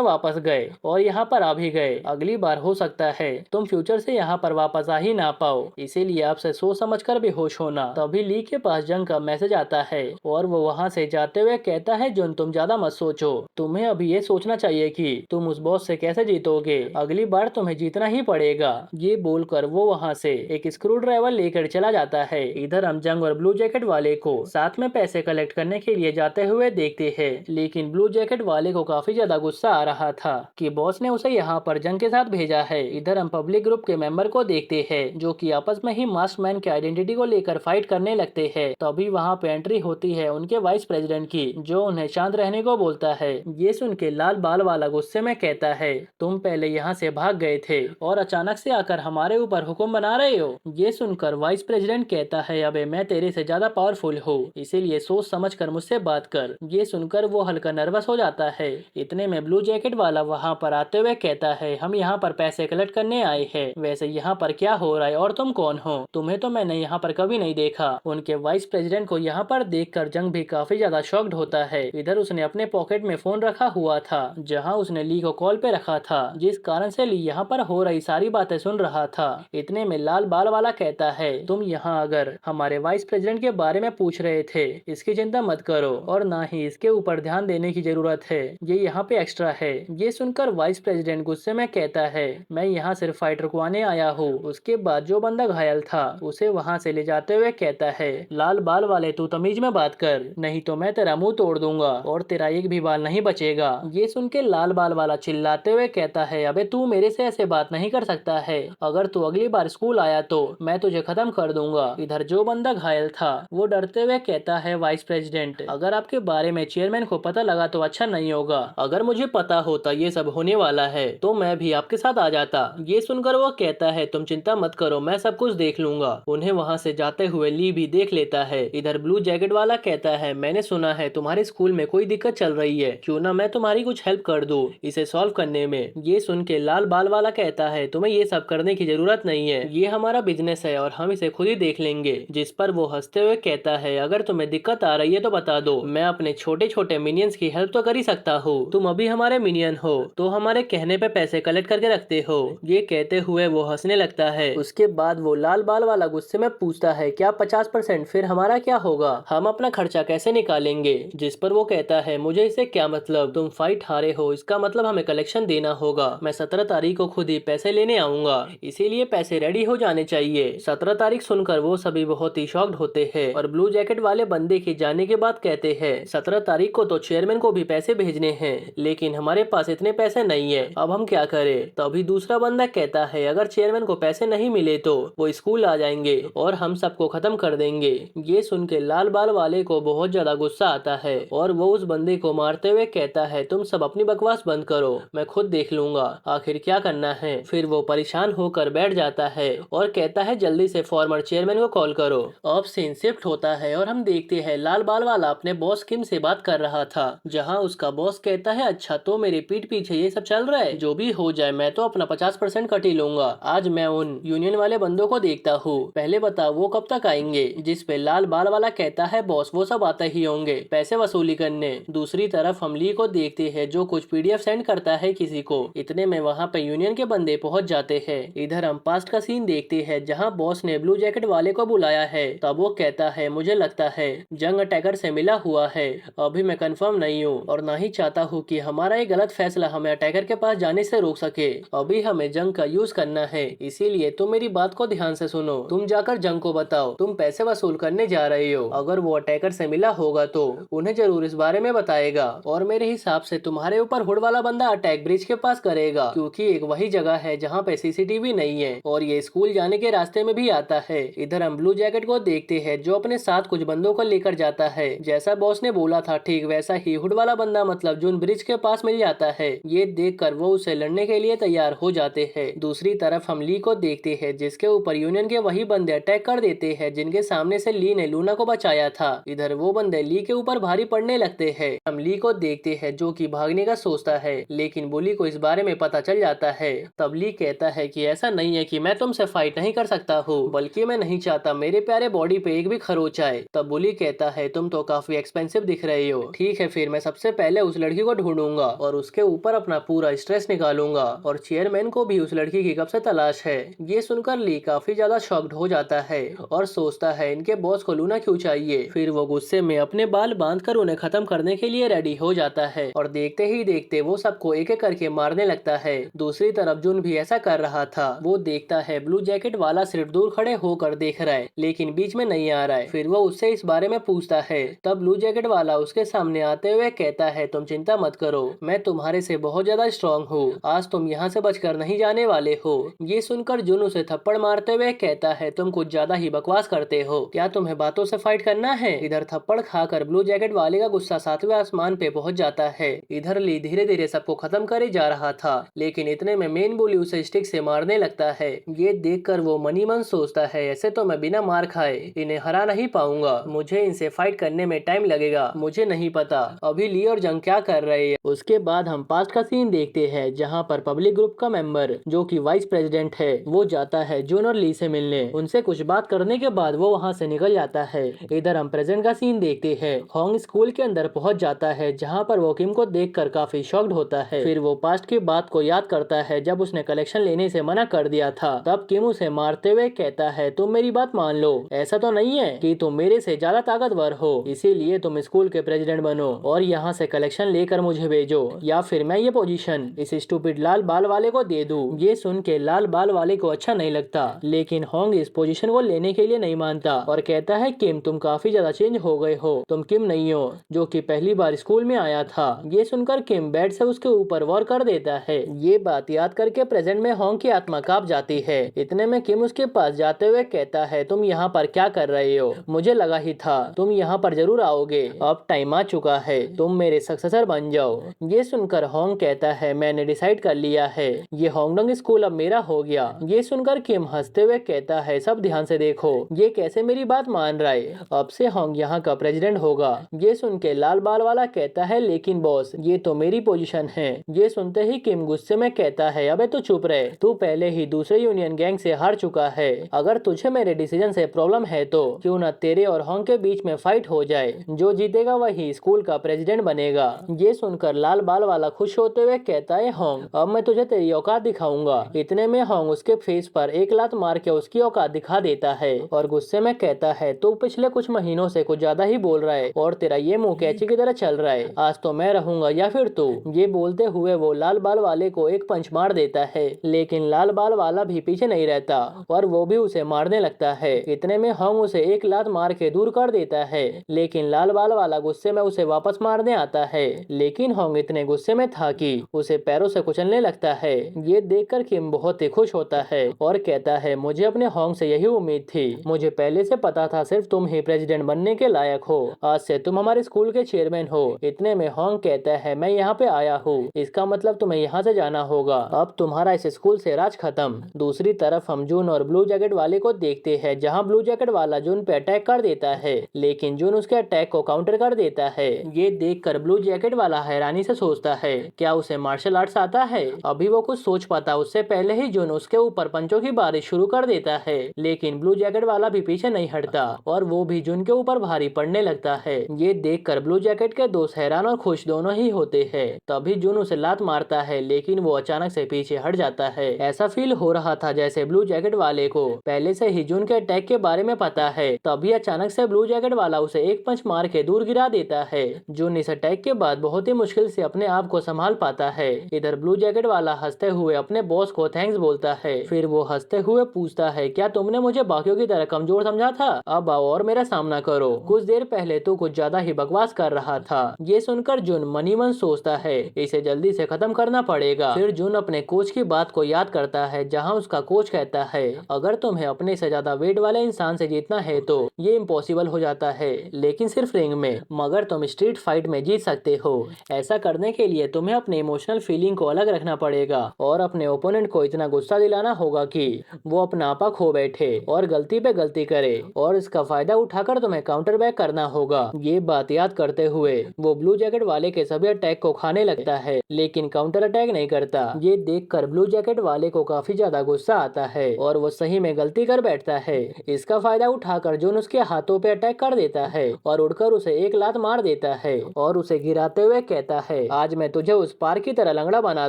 वापस गए और यहाँ पर आ भी गए, अगली बार हो सकता है तुम फ्यूचर से यहाँ पर वापस आ ही ना पाओ, इसीलिए आपसे सोच समझ कर बेहोश होना। तभी ली के पास जंग का मैसेज आता है और वो वहाँ से जाते हुए कहता है, जोन तुम ज्यादा मत सोचो, तुम्हें अभी ये सोचना चाहिए कि तुम उस बॉस से कैसे जीतोगे, अगली बार तुम्हें जीतना ही पड़ेगा। ये बोलकर वो वहाँ से एक स्क्रू ड्राइवर लेकर चला जाता है। इधर हम जंग और ब्लू जैकेट वाले को साथ में पैसे कलेक्ट करने के लिए जाते हुए देखते हैं, लेकिन ब्लू जैकेट वाले को काफी ज्यादा गुस्सा आ रहा था कि बॉस ने उसे यहाँ पर जंग के साथ भेजा है। इधर हम पब्लिक ग्रुप के मेंबर को देखते हैं, जो कि आपस में ही मास्टरमाइंड के आइडेंटिटी को लेकर फाइट करने लगते हैं। तभी वहाँ पे एंट्री होती है उनके वाइस प्रेसिडेंट की, जो उन्हें शांत रहने को बोलता है। ये सुन के लाल बाल वाला गुस्से में कहता है, तुम पहले यहाँ से भाग गए थे और अचानक से आकर हमारे ऊपर हुक्म बना रहे हो। ये सुनकर वाइस प्रेसिडेंट प्रेसिडेंट कहता है, अबे मैं तेरे से ज्यादा पावरफुल हूँ, इसीलिए सोच समझ कर मुझसे बात कर। ये सुनकर वो हल्का नर्वस हो जाता है। इतने में ब्लू जैकेट वाला वहाँ पर आते हुए कहता है, हम यहाँ पर पैसे कलेक्ट करने आए हैं। वैसे यहाँ पर क्या हो रहा है और तुम कौन हो? तुम्हें तो मैंने यहाँ पर कभी नहीं देखा। उनके वाइस प्रेसिडेंट को यहाँ पर देखकर जंग भी काफी ज्यादा शॉक्ड होता है। इधर उसने अपने पॉकेट में फोन रखा हुआ था, जहाँ उसने ली को कॉल पे रखा था, जिस कारण से ली यहाँ पर हो रही सारी बातें सुन रहा था। इतने में लाल बाल वाला कहता है, तुम यहाँ अगर हमारे वाइस प्रेसिडेंट के बारे में पूछ रहे थे, इसकी चिंता मत करो और ना ही इसके ऊपर ध्यान देने की जरूरत है, ये यहाँ पे एक्स्ट्रा है। ये सुनकर वाइस प्रेसिडेंट गुस्से में कहता है, मैं यहाँ सिर्फ फाइटर को आने आया हूँ। उसके बाद जो बंदा घायल था उसे वहाँ से ले जाते हुए कहता है, लाल बाल वाले तू तमीज में बात कर, नहीं तो मैं तेरा मुंह तोड़ दूंगा और तेरा एक भी बाल नहीं बचेगा। ये सुन के लाल बाल वाला चिल्लाते हुए कहता है, अबे तू मेरे से ऐसे बात नहीं कर सकता है, अगर तू अगली बार स्कूल आया तो मैं तुझे खत्म कर दूंगा। इधर जो बंदा घायल था वो डरते हुए कहता है, वाइस प्रेसिडेंट अगर आपके बारे में चेयरमैन को पता लगा तो अच्छा नहीं होगा। अगर मुझे पता होता ये सब होने वाला है तो मैं भी आपके साथ आ जाता। ये सुनकर वो कहता है, तुम चिंता मत करो, मैं सब कुछ देख लूंगा। उन्हें वहाँ से जाते हुए ली भी देख लेता है। इधर ब्लू जैकेट वाला कहता है, मैंने सुना है तुम्हारे स्कूल में कोई दिक्कत चल रही है, क्यों ना मैं तुम्हारी कुछ हेल्प कर दूं इसे सॉल्व करने में। ये सुन के लाल बाल वाला कहता है, तुम्हें ये सब करने की जरूरत नहीं है, ये हमारा बिजनेस है और हम इसे खुद ही देख लेंगे। जिस पर वो हंसते हुए कहता है, अगर तुम्हें दिक्कत आ रही है तो बता दो, मैं अपने छोटे छोटे मिनियंस की हेल्प तो कर ही सकता हूँ। तुम अभी हमारे मिनियन हो तो हमारे कहने पे पैसे कलेक्ट करके रखते हो। ये कहते हुए वो हंसने लगता है। उसके बाद वो लाल बाल वाला गुस्से में पूछता है, क्या 50%? फिर हमारा क्या होगा, हम अपना खर्चा कैसे निकालेंगे? जिस पर वो कहता है, मुझे इससे क्या मतलब, तुम फाइट हारे हो इसका मतलब हमें कलेक्शन देना होगा। मैं 17 तारीख को खुद ही पैसे लेने आऊंगा, इसीलिए पैसे रेडी हो जाने चाहिए। 17 तारीख सुनकर वो सभी बहुत ही शॉक्ड होते हैं और ब्लू जैकेट वाले बंदे के जाने के बाद कहते हैं, 17 तारीख को तो चेयरमैन को भी पैसे भेजने हैं, लेकिन हमारे पास इतने पैसे नहीं है, अब हम क्या करें? तभी दूसरा बंदा कहता है, अगर चेयरमैन को पैसे नहीं मिले तो वो स्कूल आ जाएंगे और हम सबको खत्म कर देंगे। ये सुन के लाल बाल वाले को बहुत ज्यादा गुस्सा आता है और वो उस बंदे को मारते हुए कहता है, तुम सब अपनी बकवास बंद करो, मैं खुद देख लूंगा आखिर क्या करना है। फिर वो परेशान होकर बैठ जाता है और कहता है, जल्दी से फॉर्मर चेयरमैन को कॉल करो। अब सीन शिफ्ट होता है और हम देखते हैं लाल बाल वाला अपने बॉस किम से बात कर रहा था, जहाँ उसका बॉस कहता है, अच्छा तो मेरी पीठ पीछे ये सब चल रहा है, जो भी हो जाए मैं तो अपना 50% कट ही लूंगा। आज मैं उन यूनियन वाले बंदों को देखता हूँ, पहले बता वो कब तक आएंगे? जिस पे लाल बाल वाला कहता है, बॉस वो सब आते ही होंगे पैसे वसूली करने। दूसरी तरफ हम ली को देखते हैं जो कुछ पीडीएफ सेंड करता है किसी को। इतने में वहाँ पे यूनियन के बंदे पहुँच जाते हैं। इधर हम पास्ट का सीन देखते हैं जहाँ बॉस ने ब्लू जैकेट वाले को बुलाया है। तब वो कहता है, मुझे लगता है जंग अटैकर से मिला हुआ है, अभी मैं कंफर्म नहीं हूँ और ना ही चाहता हूँ कि हमारा ये गलत फैसला हमें अटैकर के पास जाने से रोक सके। अभी हमें जंग का यूज करना है, इसीलिए तुम मेरी बात को ध्यान से सुनो। तुम जाकर जंग को बताओ तुम पैसे वसूल करने जा रहे हो। अगर वो अटैकर से मिला होगा तो उन्हें जरूर इस बारे में बताएगा और मेरे हिसाब से तुम्हारे ऊपर हुड वाला बंदा अटैक ब्रिज के पास करेगा, क्योंकि एक वही जगह है जहाँ पे सीसीटीवी नहीं है और ये स्कूल जाने के रास्ते में भी आता है। इधर हम ब्लू जैकेट को देखते हैं जो अपने साथ कुछ बंदों को लेकर जाता है। जैसा बॉस ने बोला था ठीक वैसा ही हुड वाला बंदा मतलब जून ब्रिज के पास मिल जाता है। ये देखकर वो उसे लड़ने के लिए तैयार हो जाते हैं। दूसरी तरफ हम ली को देखते हैं जिसके ऊपर यूनियन के वही बंदे अटैक कर देते हैं जिनके सामने से ली ने लूना को बचाया था। इधर वो बंदे ली के ऊपर भारी पड़ने लगते हैं। हम ली को देखते हैं जो कि भागने का सोचता है, लेकिन बुली को इस बारे में पता चल जाता है। तब ली कहता है कि ऐसा नहीं है कि मैं तुमसे फाइट नहीं कर सकता हूँ, बल्कि मैं नहीं चाहता मेरे प्यारे बॉडी पे एक भी खरोच आए। तब बुली कहता है, तुम तो काफी एक्सपेंसिव दिख रही हो, ठीक है फिर मैं सबसे पहले उस लड़की को ढूंढूंगा और उसके ऊपर अपना पूरा स्ट्रेस निकालूंगा और चेयरमैन को भी उस लड़की की कब से तलाश है। ये सुनकर ली काफी ज्यादा शॉक्ड हो जाता है और सोचता है इनके बॉस को लूना क्यों चाहिए। फिर वो गुस्से में अपने बाल बांधकर उन्हें खत्म करने के लिए रेडी हो जाता है और देखते ही देखते वो सबको एक एक करके मारने लगता है। दूसरी तरफ जुन भी ऐसा कर रहा था। वो देखता है ब्लू जैकेट वाला सिर्फ दूर खड़े होकर देख रहा है लेकिन बीच में नहीं आ रहा है। फिर वो उससे इस बारे में पूछता है। तब ब्लू जैकेट वाला उसके सामने आते हुए कहता है, तुम चिंता मत करो, मैं तुम्हारे से बहुत ज्यादा स्ट्रॉन्ग हूँ, आज तुम यहाँ से बचकर नहीं जाने वाले हो। ये सुनकर जुन उसे थप्पड़ मारते हुए कहता है, तुम कुछ ज्यादा ही बकवास करते हो, क्या तुम्हें बातों से फाइट करना है? इधर थप्पड़ खाकर ब्लू जैकेट वाले का गुस्सा 7वें आसमान पे पहुंच जाता है। इधर ली धीरे धीरे सबको खत्म करे जा रहा था, लेकिन इतने में मेन बुली उसे स्टिक से मारने लगता है। ये देखकर वो मनी मन सोचता है वैसे तो मैं बिना मार खाए इन्हें हरा नहीं पाऊंगा, मुझे इनसे फाइट करने में टाइम लगेगा। मुझे नहीं पता अभी ली और जंग क्या कर रहे हैं। उसके बाद हम पास्ट का सीन देखते हैं जहाँ पर पब्लिक ग्रुप का मेंबर जो कि वाइस प्रेसिडेंट है वो जाता है जून और ली से मिलने। उनसे कुछ बात करने के बाद वो वहाँ से निकल जाता है। इधर हम प्रेजेंट का सीन देखते हैं। होंग स्कूल के अंदर पहुंच जाता है जहाँ पर वो किम को देखकर काफी शॉक्ड होता है। फिर वो पास्ट की बात को याद करता है जब उसने कलेक्शन लेने से मना कर दिया था। तब किम उसे मारते हुए कहता है तुम मेरी बात मान लो, ऐसा तो नहीं है कि तुम मेरे से ज्यादा ताकतवर हो, इसीलिए तुम स्कूल के प्रेसिडेंट बनो और यहाँ से कलेक्शन लेकर मुझे भेजो, या फिर मैं ये पोजीशन इस स्टूपिड लाल बाल वाले को दे दूं। ये सुन के लाल बाल वाले को अच्छा नहीं लगता, लेकिन होंग इस पोजीशन को लेने के लिए नहीं मानता और कहता है किम तुम काफी ज्यादा चेंज हो गए हो, तुम किम नहीं हो जो कि पहली बार स्कूल में आया था। ये सुनकर किम बेड से उसके ऊपर वॉर कर देता है। ये बात याद करके प्रेजेंट में होंग की आत्मा कांप जाती है। इतने में किम उसके पास जाते हुए कहता है तुम यहाँ पर क्या कर रहे हो, मुझे लगा ही था तुम यहाँ पर जरूर आओगे, अब टाइम आ चुका है, तुम मेरे सक्सेसर बन जाओ। ये सुनकर होंग कहता है मैंने डिसाइड कर लिया है, ये होंगडोंग स्कूल अब मेरा हो गया। ये सुनकर किम हंसते हुए कहता है सब ध्यान से देखो, ये कैसे मेरी बात मान रहा है, अब से होंग यहाँ का प्रेसिडेंट होगा। ये सुन के लाल बाल वाला कहता है लेकिन बॉस ये तो मेरी पोजीशन है। ये सुनते ही किम गुस्से में कहता है अबे तू चुप रहे, तू पहले ही दूसरे यूनियन गैंग से हार चुका है, अगर तुझे मेरे डिसीजन से प्रॉब्लम है तो क्यों न तेरे और होंग के बीच में फाइट हो जाए, जो जीतेगा वही स्कूल का प्रेसिडेंट बनेगा। ये सुनकर लाल बाल वाला खुश होते हुए कहता है होंग अब मैं तुझे तेरी औकात दिखाऊंगा। इतने में होंग उसके फेस पर एक लात मार के उसकी औकात दिखा देता है और गुस्से में कहता है तू पिछले कुछ महीनों से कुछ ज्यादा ही बोल रहा है और तेरा ये मुंह कैंची की तरह चल रहा है, आज तो मैं रहूंगा या फिर तू। ये बोलते हुए वो लाल बाल वाले को एक पंच मार देता है, लेकिन लाल बाल वाला भी पीछे नहीं रहता और वो भी उसे मारने लगता है। इतने में होंग उसे एक लात मार के दूर कर देता है, लेकिन लाल बाल वाला गुस्से में उसे वापस मारने आता है, लेकिन होंग इतने गुस्से में था कि उसे पैरों से कुचलने लगता है। ये देखकर किम बहुत ही खुश होता है और कहता है मुझे अपने होंग से यही उम्मीद थी, मुझे पहले से पता था सिर्फ तुम ही प्रेसिडेंट बनने के लायक हो, आज से तुम हमारे स्कूल के चेयरमैन हो। इतने में होंग कहता है मैं यहाँ पे आया हूँ, इसका मतलब तुम्हें यहाँ से जाना होगा, अब तुम्हारा इस स्कूल से राज खत्म। दूसरी तरफ हम जून और ब्लू जैकेट वाले को देखते हैं जहाँ ब्लू जैकेट वाला जून पे अटैक कर देता है, लेकिन जून उसके अटैक को काउंटर कर देता है। ये देखकर ब्लू जैकेट वाला हैरानी से सोचता है क्या उसे मार्शल आर्ट्स आता है। अभी वो कुछ सोच पाता उससे पहले ही जून उसके ऊपर पंचों की बारिश शुरू कर देता है, लेकिन ब्लू जैकेट वाला भी पीछे नहीं हटता और वो भी जून के ऊपर भारी पड़ने लगता है। ये देखकर ब्लू जैकेट के दोस्त हैरान और खुश दोनों ही होते हैं। तभी जून उसे लात मारता है, लेकिन वो अचानक से पीछे हट जाता है। ऐसा फील हो रहा था जैसे ब्लू जैकेट वाले को पहले से ही जून के अटैक के बारे में पता है। तभी अचानक से ब्लू जैकेट वाला उसे एक पंच मार के दूर गिरा देता है। जून इस अटैक के बाद बहुत ही मुश्किल से अपने आप को संभाल पाता है। इधर ब्लू जैकेट वाला हंसते हुए अपने बॉस को थैंक्स बोलता है, फिर वो हंसते हुए पूछता है क्या तुमने मुझे बाकियों की तरह कमजोर समझा था, अब आओ और मेरा सामना करो, कुछ देर पहले तो कुछ ज्यादा ही बकवास कर रहा था। ये सुनकर जून मनी मन सोचता है इसे जल्दी से खत्म करना पड़ेगा। फिर जून अपने कोच की बात को याद करता है जहाँ उसका कोच कहता है अगर तुम्हें अपने से ज्यादा वेट वाले इंसान से जीतना है तो ये इम्पॉसिबल हो जाता है, लेकिन सिर्फ रिंग में, मगर तुम स्ट्रीट फाइट में जीत सकते हो। ऐसा करने के लिए तुम्हें अपने इमोशनल फीलिंग को अलग रखना पड़ेगा और अपने ओपोनेंट को इतना गुस्सा दिलाना होगा कि वो अपना आपा खो बैठे और गलती पे गलती करे, और इसका फायदा उठाकर तुम्हें काउंटर बैक करना होगा। ये बात याद करते हुए वो ब्लू जैकेट वाले के सभी अटैक को खाने लगता है, लेकिन काउंटर अटैक नहीं करता। ये देखकर ब्लू जैकेट वाले को काफी ज्यादा गुस्सा आता है और वो सही में गलती कर बैठता है। इसका फायदा उठाकर जून उसके हाथों पे अटैक कर देता है और उड़कर उसे एक लात मार देता है और उसे गिराते हुए कहता है आज मैं तुझे उस पार की तरह लंगड़ा बना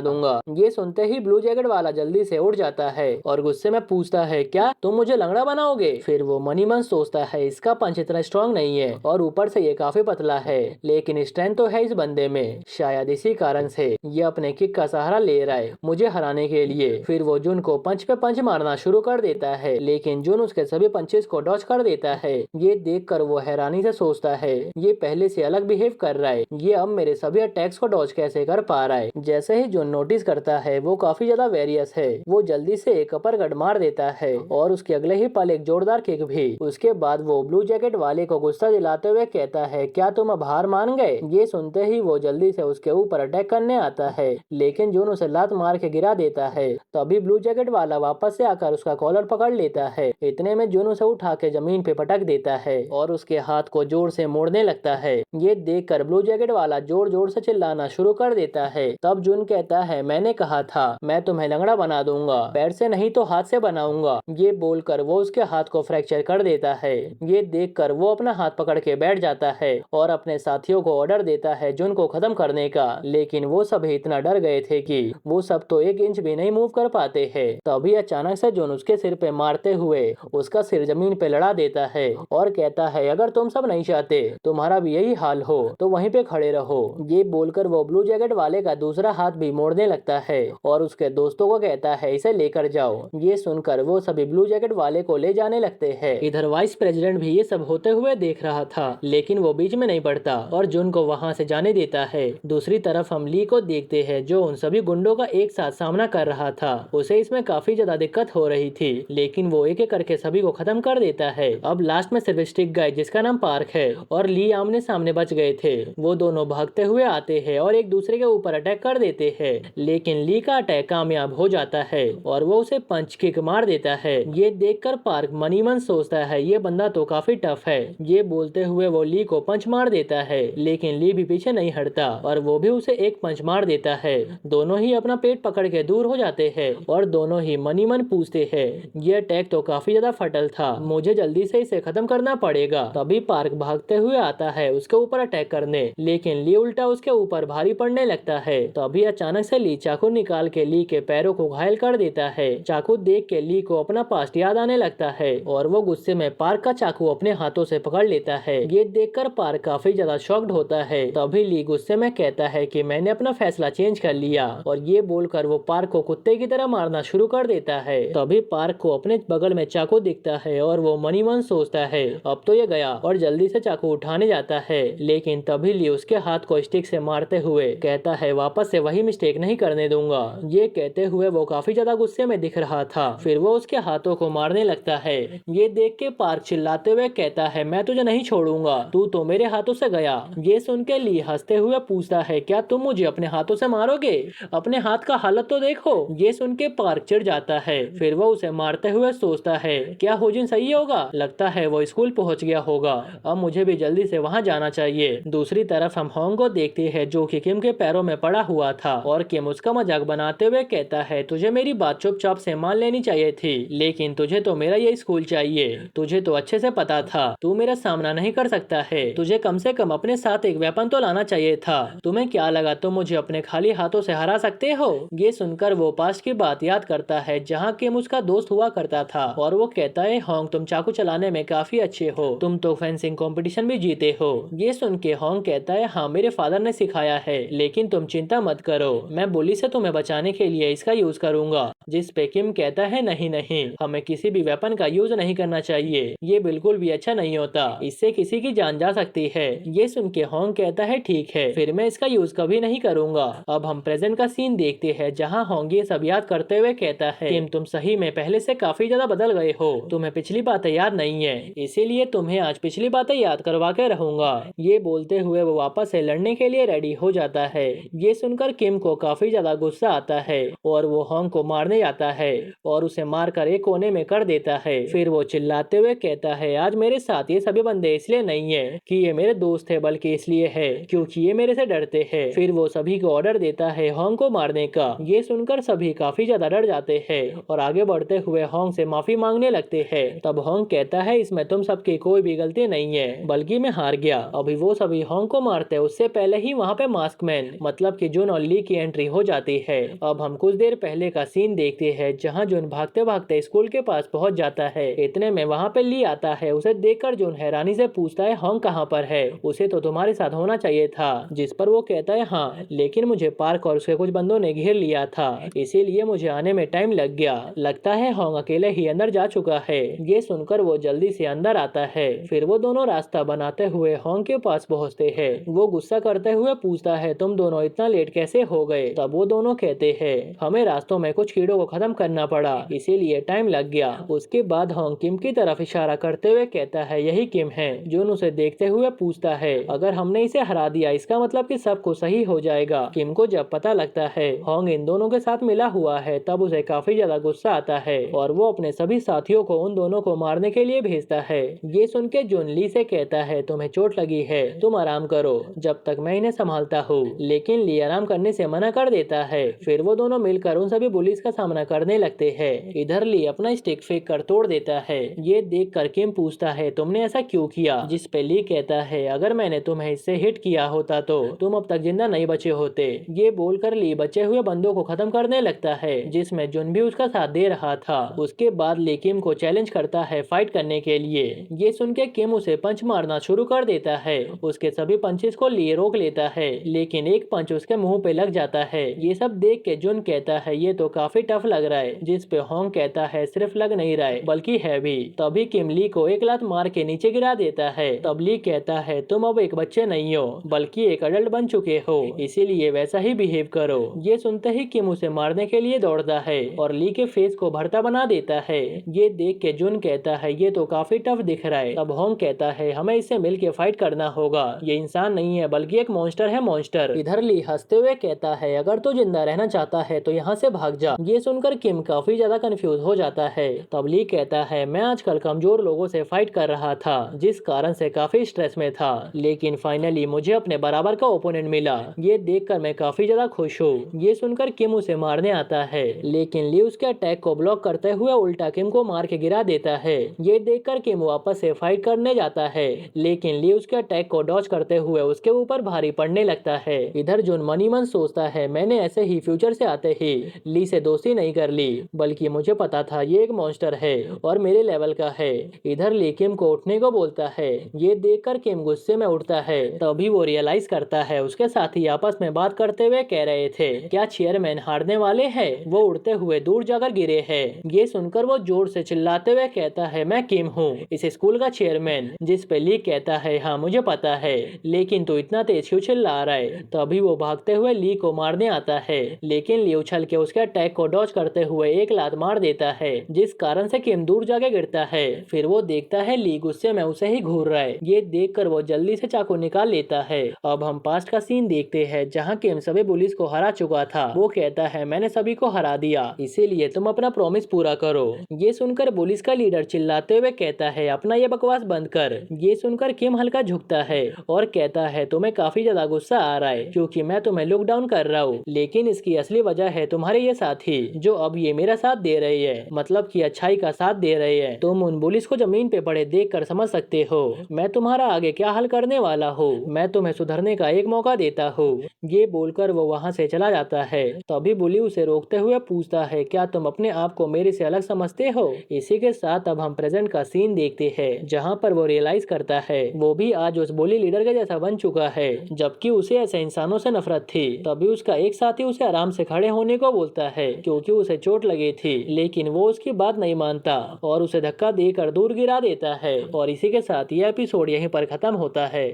दूंगा। ये सुनते ही ब्लू जैकेट वाला जल्दी से उड़ जाता है और गुस्से में पूछता है क्या तुम मुझे लंगड़ा बनाओगे। फिर वो मनी मन सोचता है इसका पंच इतना स्ट्रॉन्ग नहीं है और ऊपर से ये काफी पतला है, लेकिन स्ट्रेंथ तो है इस बंदे में, शायद इसी कारण से ये अपने किक का सहारा ले रहा है मुझे हराने के लिए। फिर वो जून को पंच पे पंच मारना शुरू कर देता है, लेकिन जून उसके सभी पंचेस को डॉज कर देता है। ये देखकर वो हैरानी से सोचता है ये पहले से अलग बिहेव कर रहा है, ये अब मेरे सभी अटैक्स को डॉज कैसे कर पा रहा है। जैसे ही जून नोटिस करता है वो काफी ज्यादा वेरियस है, वो जल्दी से एक अपर कट मार देता है और उसके अगले ही पल एक जोरदार किक भी। उसके बाद वो ब्लू जैकेट वाले को गुस्सा दिलाते हुए कहता है क्या तुम अब हार मान गए। ये सुनते ही वो जल्दी से उसके ऊपर अटैक करने आता है, लेकिन जून उसे लात मार के गिरा देता है। तभी ब्लू जैकेट वाला वापस से आकर उसका कॉलर पकड़ लेता है। इतने में जुन उसे उठा के जमीन पे पटक देता है और उसके हाथ को जोर से मोड़ने लगता है। ये देखकर ब्लू जैकेट वाला जोर जोर से चिल्लाना शुरू कर देता है। तब जुन कहता है, मैंने कहा था मैं तुम्हें लंगड़ा बना दूंगा, पैर से नहीं तो हाथ से बनाऊंगा। ये बोलकर वो उसके हाथ को फ्रैक्चर कर देता है। ये देखकर वो अपना हाथ पकड़ के बैठ जाता है और अपने साथियों को ऑर्डर देता है जुन को खत्म करने का। लेकिन वो सभी इतना डर गए थे कि वो सब तो 1 इंच भी नहीं मूव कर पाते हैं। तभी अचानक से जुन उसके सिर पे मारते हुए उसका सिर जमीन पे लड़ा देता है और कहता है, अगर तुम सब नहीं चाहते तुम्हारा भी यही हाल हो तो वहीं पे खड़े रहो। ये बोलकर वो ब्लू जैकेट वाले का दूसरा हाथ भी मोड़ने लगता है और उसके दोस्तों को कहता है, इसे लेकर जाओ। ये सुनकर वो सभी ब्लू जैकेट वाले को ले जाने लगते हैं। इधर वाइस प्रेसिडेंट भी ये सब होते हुए देख रहा था, लेकिन वो बीच में नहीं पड़ता और जुन को वहाँ से जाने देता है। दूसरी तरफ हम ली को देखते हैं जो उन सभी गुंडों का एक साथ सामना कर रहा था। उसे इसमें काफी ज्यादा दिक्कत हो रही थी, लेकिन वो एक एक करके सभी को खत्म कर देता है। अब लास्ट में सिर्फ स्टिक गाय जिसका नाम पार्क है और ली आमने सामने बच गए थे। वो दोनों भागते हुए आते हैं और एक दूसरे के ऊपर अटैक कर देते हैं, लेकिन ली का अटैक कामयाब हो जाता है और वो उसे पंच किक मार देता है। ये देखकर पार्क मनी मन सोचता है, ये बंदा तो काफी टफ है। ये बोलते हुए वो ली को पंच मार देता है, लेकिन ली भी पीछे नहीं हटता और वो भी उसे एक पंच मार देता है। दोनों ही अपना पेट पकड़ के दूर हो जाते हैं और दोनों ही मनी मन पूछते हैं, ये अटैक तो काफी ज्यादा फटल था, मुझे जल्दी से इसे खत्म करना पड़ेगा। तभी पार्क भागते हुए आता है उसके ऊपर अटैक करने, लेकिन ली उल्टा उसके ऊपर भारी पड़ने लगता है। तभी अचानक से ली चाकू निकाल के ली के पैरों को घायल कर देता है। चाकू देख के ली को अपना पास्ट याद आने लगता है और वो गुस्से में पार्क का चाकू अपने हाथों से पकड़ लेता है। ये देखकर पार्क काफी ज्यादा शॉक्ड होता है। तभी ली गुस्से में कहता है कि मैंने अपना फैसला चेंज कर लिया और ये बोलकर वो पार्क को कुत्ते की तरह मारना शुरू कर देता है। तभी पार्क को अपने बगल में चाकू दिखता है और वो मनी मन सोचता है, अब तो ये गया, और जल्दी से चाकू उठाने जाता है। लेकिन तभी ली उसके हाथ को स्टिक से मारते हुए कहता है, वापस से वही मिस्टेक नहीं करने दूंगा। ये कहते हुए वो काफी ज्यादा गुस्से में दिख रहा था। फिर वो उसके हाथों को मारने लगता है। ये देख के पार्क चिल्लाते हुए कहता है, मैं तुझे नहीं छोड़ूंगा, तू तो मेरे हाथों से गया। ये सुन के ली हंसते हुए पूछता है, क्या तुम मुझे अपने हाथों से मारोगे? अपने हाथ का हालत तो देखो। ये सुन के पार्क चिढ़ जाता है। फिर वो उसे मारते हुए सोचता है, क्या होजिन सही होगा? लगता है वो स्कूल पहुंच गया होगा, अब मुझे भी जल्दी से वहां जाना चाहिए। दूसरी तरफ हम होंग को देखते हैं जो कि किम के पैरों में पड़ा हुआ था और किम उसका मजाक बनाते हुए कहता है, तुझे मेरी बात चुपचाप से मान लेनी चाहिए थी, लेकिन तुझे तो मेरा ये स्कूल चाहिए। तुझे तो अच्छे से पता था तू मेरा सामना नहीं कर सकता है, तुझे कम से कम अपने साथ एक वेपन तो लाना चाहिए था। तुम्हें क्या लगा तुम मुझे अपने खाली हाथों से हरा सकते हो? ये सुनकर वो पास्ट की बात याद करता है जहाँ किम उसका दोस्त हुआ करता था और वो कहता है, होंग तुम चाकू चलाने में काफी अच्छे हो, तुम तो फेंसिंग कंपटीशन भी जीते हो। ये सुन के होंग कहता है, हाँ मेरे फादर ने सिखाया है, लेकिन तुम चिंता मत करो, मैं बुली से तुम्हें बचाने के लिए इसका यूज करूंगा। जिस पे किम कहता है, नहीं नहीं, हमें किसी भी वेपन का यूज नहीं करना चाहिए, ये बिल्कुल भी अच्छा नहीं होता, इससे किसी की जान जा सकती है। ये सुन के होंग कहता है, ठीक है, फिर मैं इसका यूज कभी नहीं करूंगा। अब हम प्रेजेंट का सीन देखते हैं जहाँ होंग ये सब याद करते हुए कहता है, किम तुम सही में पहले से काफी ज्यादा बदल गए हो, तुम्हें पिछली बातें याद नहीं है, इसीलिए तुम्हें आज पिछली बातें याद करवा के रहूंगा। ये बोलते हुए वो वापस से लड़ने के लिए रेडी हो जाता है। ये सुनकर किम को काफी ज्यादा गुस्सा आता है और वो होंग को मारने जाता है और उसे मारकर एक कोने में कर देता है। फिर वो चिल्लाते हुए कहता है, आज मेरे साथ ये सभी बंदे इसलिए नहीं है कि ये मेरे दोस्त है, बल्कि इसलिए है क्योंकि ये मेरे से डरते हैं। फिर वो सभी को ऑर्डर देता है होंग को मारने का। ये सुनकर सभी काफी ज्यादा डर जाते हैं और आगे बढ़ते हुए होंग से माफी मांगने लगते हैं। तब होंग कहता है, इसमें तुम सबकी कोई भी गलती नहीं है, बल्कि मैं हार गया। अभी वो सभी होंग को मारते उससे पहले ही वहाँ पे मास्कमैन मतलब कि जुन और ली की एंट्री हो जाती है। अब हम कुछ देर पहले का सीन देखते हैं जहाँ जुन भागते भागते स्कूल के पास पहुँच जाता है। इतने में वहाँ पे ली आता है। उसे देखकर जुन हैरानी से पूछता है, होंग कहाँ पर है? उसे तो तुम्हारे साथ होना चाहिए था। जिस पर वो कहता है, हाँ लेकिन मुझे पार्क और उसके कुछ बंदों ने घेर लिया था, इसीलिए मुझे आने में टाइम लग गया। लगता है होंग अकेले ही अंदर जा चुका है। ये सुनकर वो जल्दी से अंदर आता है। फिर वो दोनों रास्ता बनाते हुए होंग के पास पहुँचते हैं। वो गुस्सा करते हुए पूछता है, तुम दोनों इतना लेट कैसे हो गए? तब वो दोनों कहते हैं, हमें रास्तों में कुछ कीड़ों को खत्म करना पड़ा, इसीलिए टाइम लग गया। उसके बाद होंग किम की तरफ इशारा करते हुए कहता है, यही किम है। जुन उसे देखते हुए पूछता है, अगर हमने इसे हरा दिया इसका मतलब कि सब कुछ सही हो जाएगा। किम को जब पता लगता है होंग इन दोनों के साथ मिला हुआ है, तब उसे काफी ज्यादा गुस्सा आता है और वो अपने सभी साथियों को उन दोनों को मारने के लिए भेजता है। ये सुन के जुन ली से कहता है तुम्हें चोट लगी है, तुम आराम करो जब तक मैं इन्हें संभालता हूँ। लेकिन ली आराम करने से मना कर देता है। फिर वो दोनों मिलकर उन सभी बुलीज का सामना करने लगते हैं। इधर ली अपना स्टिक फेंक कर तोड़ देता है। ये देख कर किम पूछता है तुमने ऐसा क्यों किया, जिस पे ली कहता है अगर मैंने तुम्हें इससे हिट किया होता तो तुम अब तक जिंदा नहीं बचे होते। ये बोलकर ली बचे हुए बंदों को खत्म करने लगता है, जिसमें जुन भी उसका साथ दे रहा था। उसके बाद ली किम को चैलेंज करता है फाइट करने के लिए। ये सुन के किम उसे पंच मारना शुरू कर देता है। उसके सभी पंचेस को ली रोक लेता है, लेकिन एक पंच उसके मुंह पे लग जाता है। ये सब देख के जुन कहता है ये तो काफी टफ लग रहा है, जिस पे होंग कहता है सिर्फ लग नहीं रहा है बल्कि है भी। तभी किम ली को एक लात मार के नीचे गिरा देता है। तब ली कहता है तुम अब एक बच्चे नहीं हो बल्कि एक अडल्ट बन चुके हो, इसीलिए वैसा ही बिहेव करो। ये सुनते ही किम उसे मारने के लिए दौड़ता है और ली के फेस को भरता बना देता है। ये देख के जुन कहता है ये तो काफी टफ दिख रहा है। तब होंग कहता है हमें इससे मिलके फाइट करना होगा, ये इंसान नहीं है बल्कि एक मॉन्स्टर है मॉन्स्टर। इधर ली हंसते हुए कहता है अगर तू जिंदा रहना चाहता है तो यहाँ से भाग जा। ये सुनकर किम काफी ज्यादा कंफ्यूज हो जाता है। तब ली कहता है मैं आजकल कमजोर लोगों से फाइट कर रहा था, जिस कारण से काफी स्ट्रेस में था, लेकिन फाइनली मुझे अपने बराबर का ओपोनेंट मिला। ये देखकर मैं काफी ज्यादा खुश हूँ। ये सुनकर किम उसे मारने आता है, लेकिन ली उसके अटैक को ब्लॉक करते हुए उल्टा किम को मार के गिरा देता है। ये देखकर किम वापस से फाइट करने जाता है, लेकिन ली उसके अटैक को डॉज करते हुए उसके ऊपर भारी पड़ने लगता है। इधर जुन मनी मन सोचता है मैंने ऐसे ही फ्यूचर से आते ही ली से दोस्ती नहीं कर ली, बल्कि मुझे पता था ये एक मॉन्स्टर है और मेरे लेवल का है। इधर ली किम को उठने को बोलता है। ये देखकर किम गुस्से में उठता है। तभी वो रियलाइज करता है उसके साथी आपस में बात करते हुए कह रहे थे क्या चेयरमैन हारने वाले हैं। वो उड़ते हुए दूर जाकर गिरे हैं। ये सुनकर वो जोर से चिल्लाते हुए कहता है मैं किम हूँ, इस स्कूल का चेयरमैन। जिस पे ली कहता है हाँ मुझे पता है, लेकिन तू इतना तेज क्यों चिल्ला रहा है। तभी वो भागते हुए ली को मारने आता है, लेकिन ली उछल के उसके अटैक को डॉज करते हुए एक लात मार देता है, जिस कारण से किम दूर जाके गिरता है। फिर वो देखता है ली गुस्से में उसे ही घूर रहा है। ये देखकर वो जल्दी से चाकू निकाल लेता है। अब हम पास्ट का सीन देखते हैं जहाँ किम सभी पुलिस को हरा चुका था। वो कहता है मैंने सभी को हरा दिया, इसीलिए तुम अपना प्रॉमिस पूरा करो। ये सुनकर पुलिस का लीडर चिल्लाते हुए कहता है अपना ये बकवास बंद कर। ये सुनकर किम हल्का झुकता है और कहता है तुम्हें काफी ज्यादा गुस्सा आ रहा है क्योंकि मैं तुम्हें लुक डाउन कर रहा हूँ, लेकिन इसकी असली वजह है तुम्हारे ये साथी जो अब ये मेरा साथ दे रहे हैं, मतलब कि अच्छाई का साथ दे रहे हैं। तुम उन पुलिस को जमीन पे पड़े देख कर समझ सकते हो मैं तुम्हारा आगे क्या हल करने वाला हूँ। मैं तुम्हें सुधरने का एक मौका देता हूँ। ये बोलकर वो वहाँ से चला जाता है। तभी बुली उसे रोकते हुए पूछता है क्या तुम अपने आप को मेरे से अलग समझते हो। इसी के साथ अब हम प्रेजेंट का सीन देखते हैं जहाँ पर वो रियलाइज करता है वो भी आज उस बुली लीडर के जैसा बन चुका है, जबकि उसे ऐसे इंसानों से नफरत थी। तभी उसका एक साथी उसे आराम से खड़े होने को बोलता है क्योंकि उसे चोट लगी थी, लेकिन वो उसकी बात नहीं मानता और उसे धक्का देकर दूर गिरा देता है। और इसी के साथ यह एपिसोड यहीं पर खत्म होता है।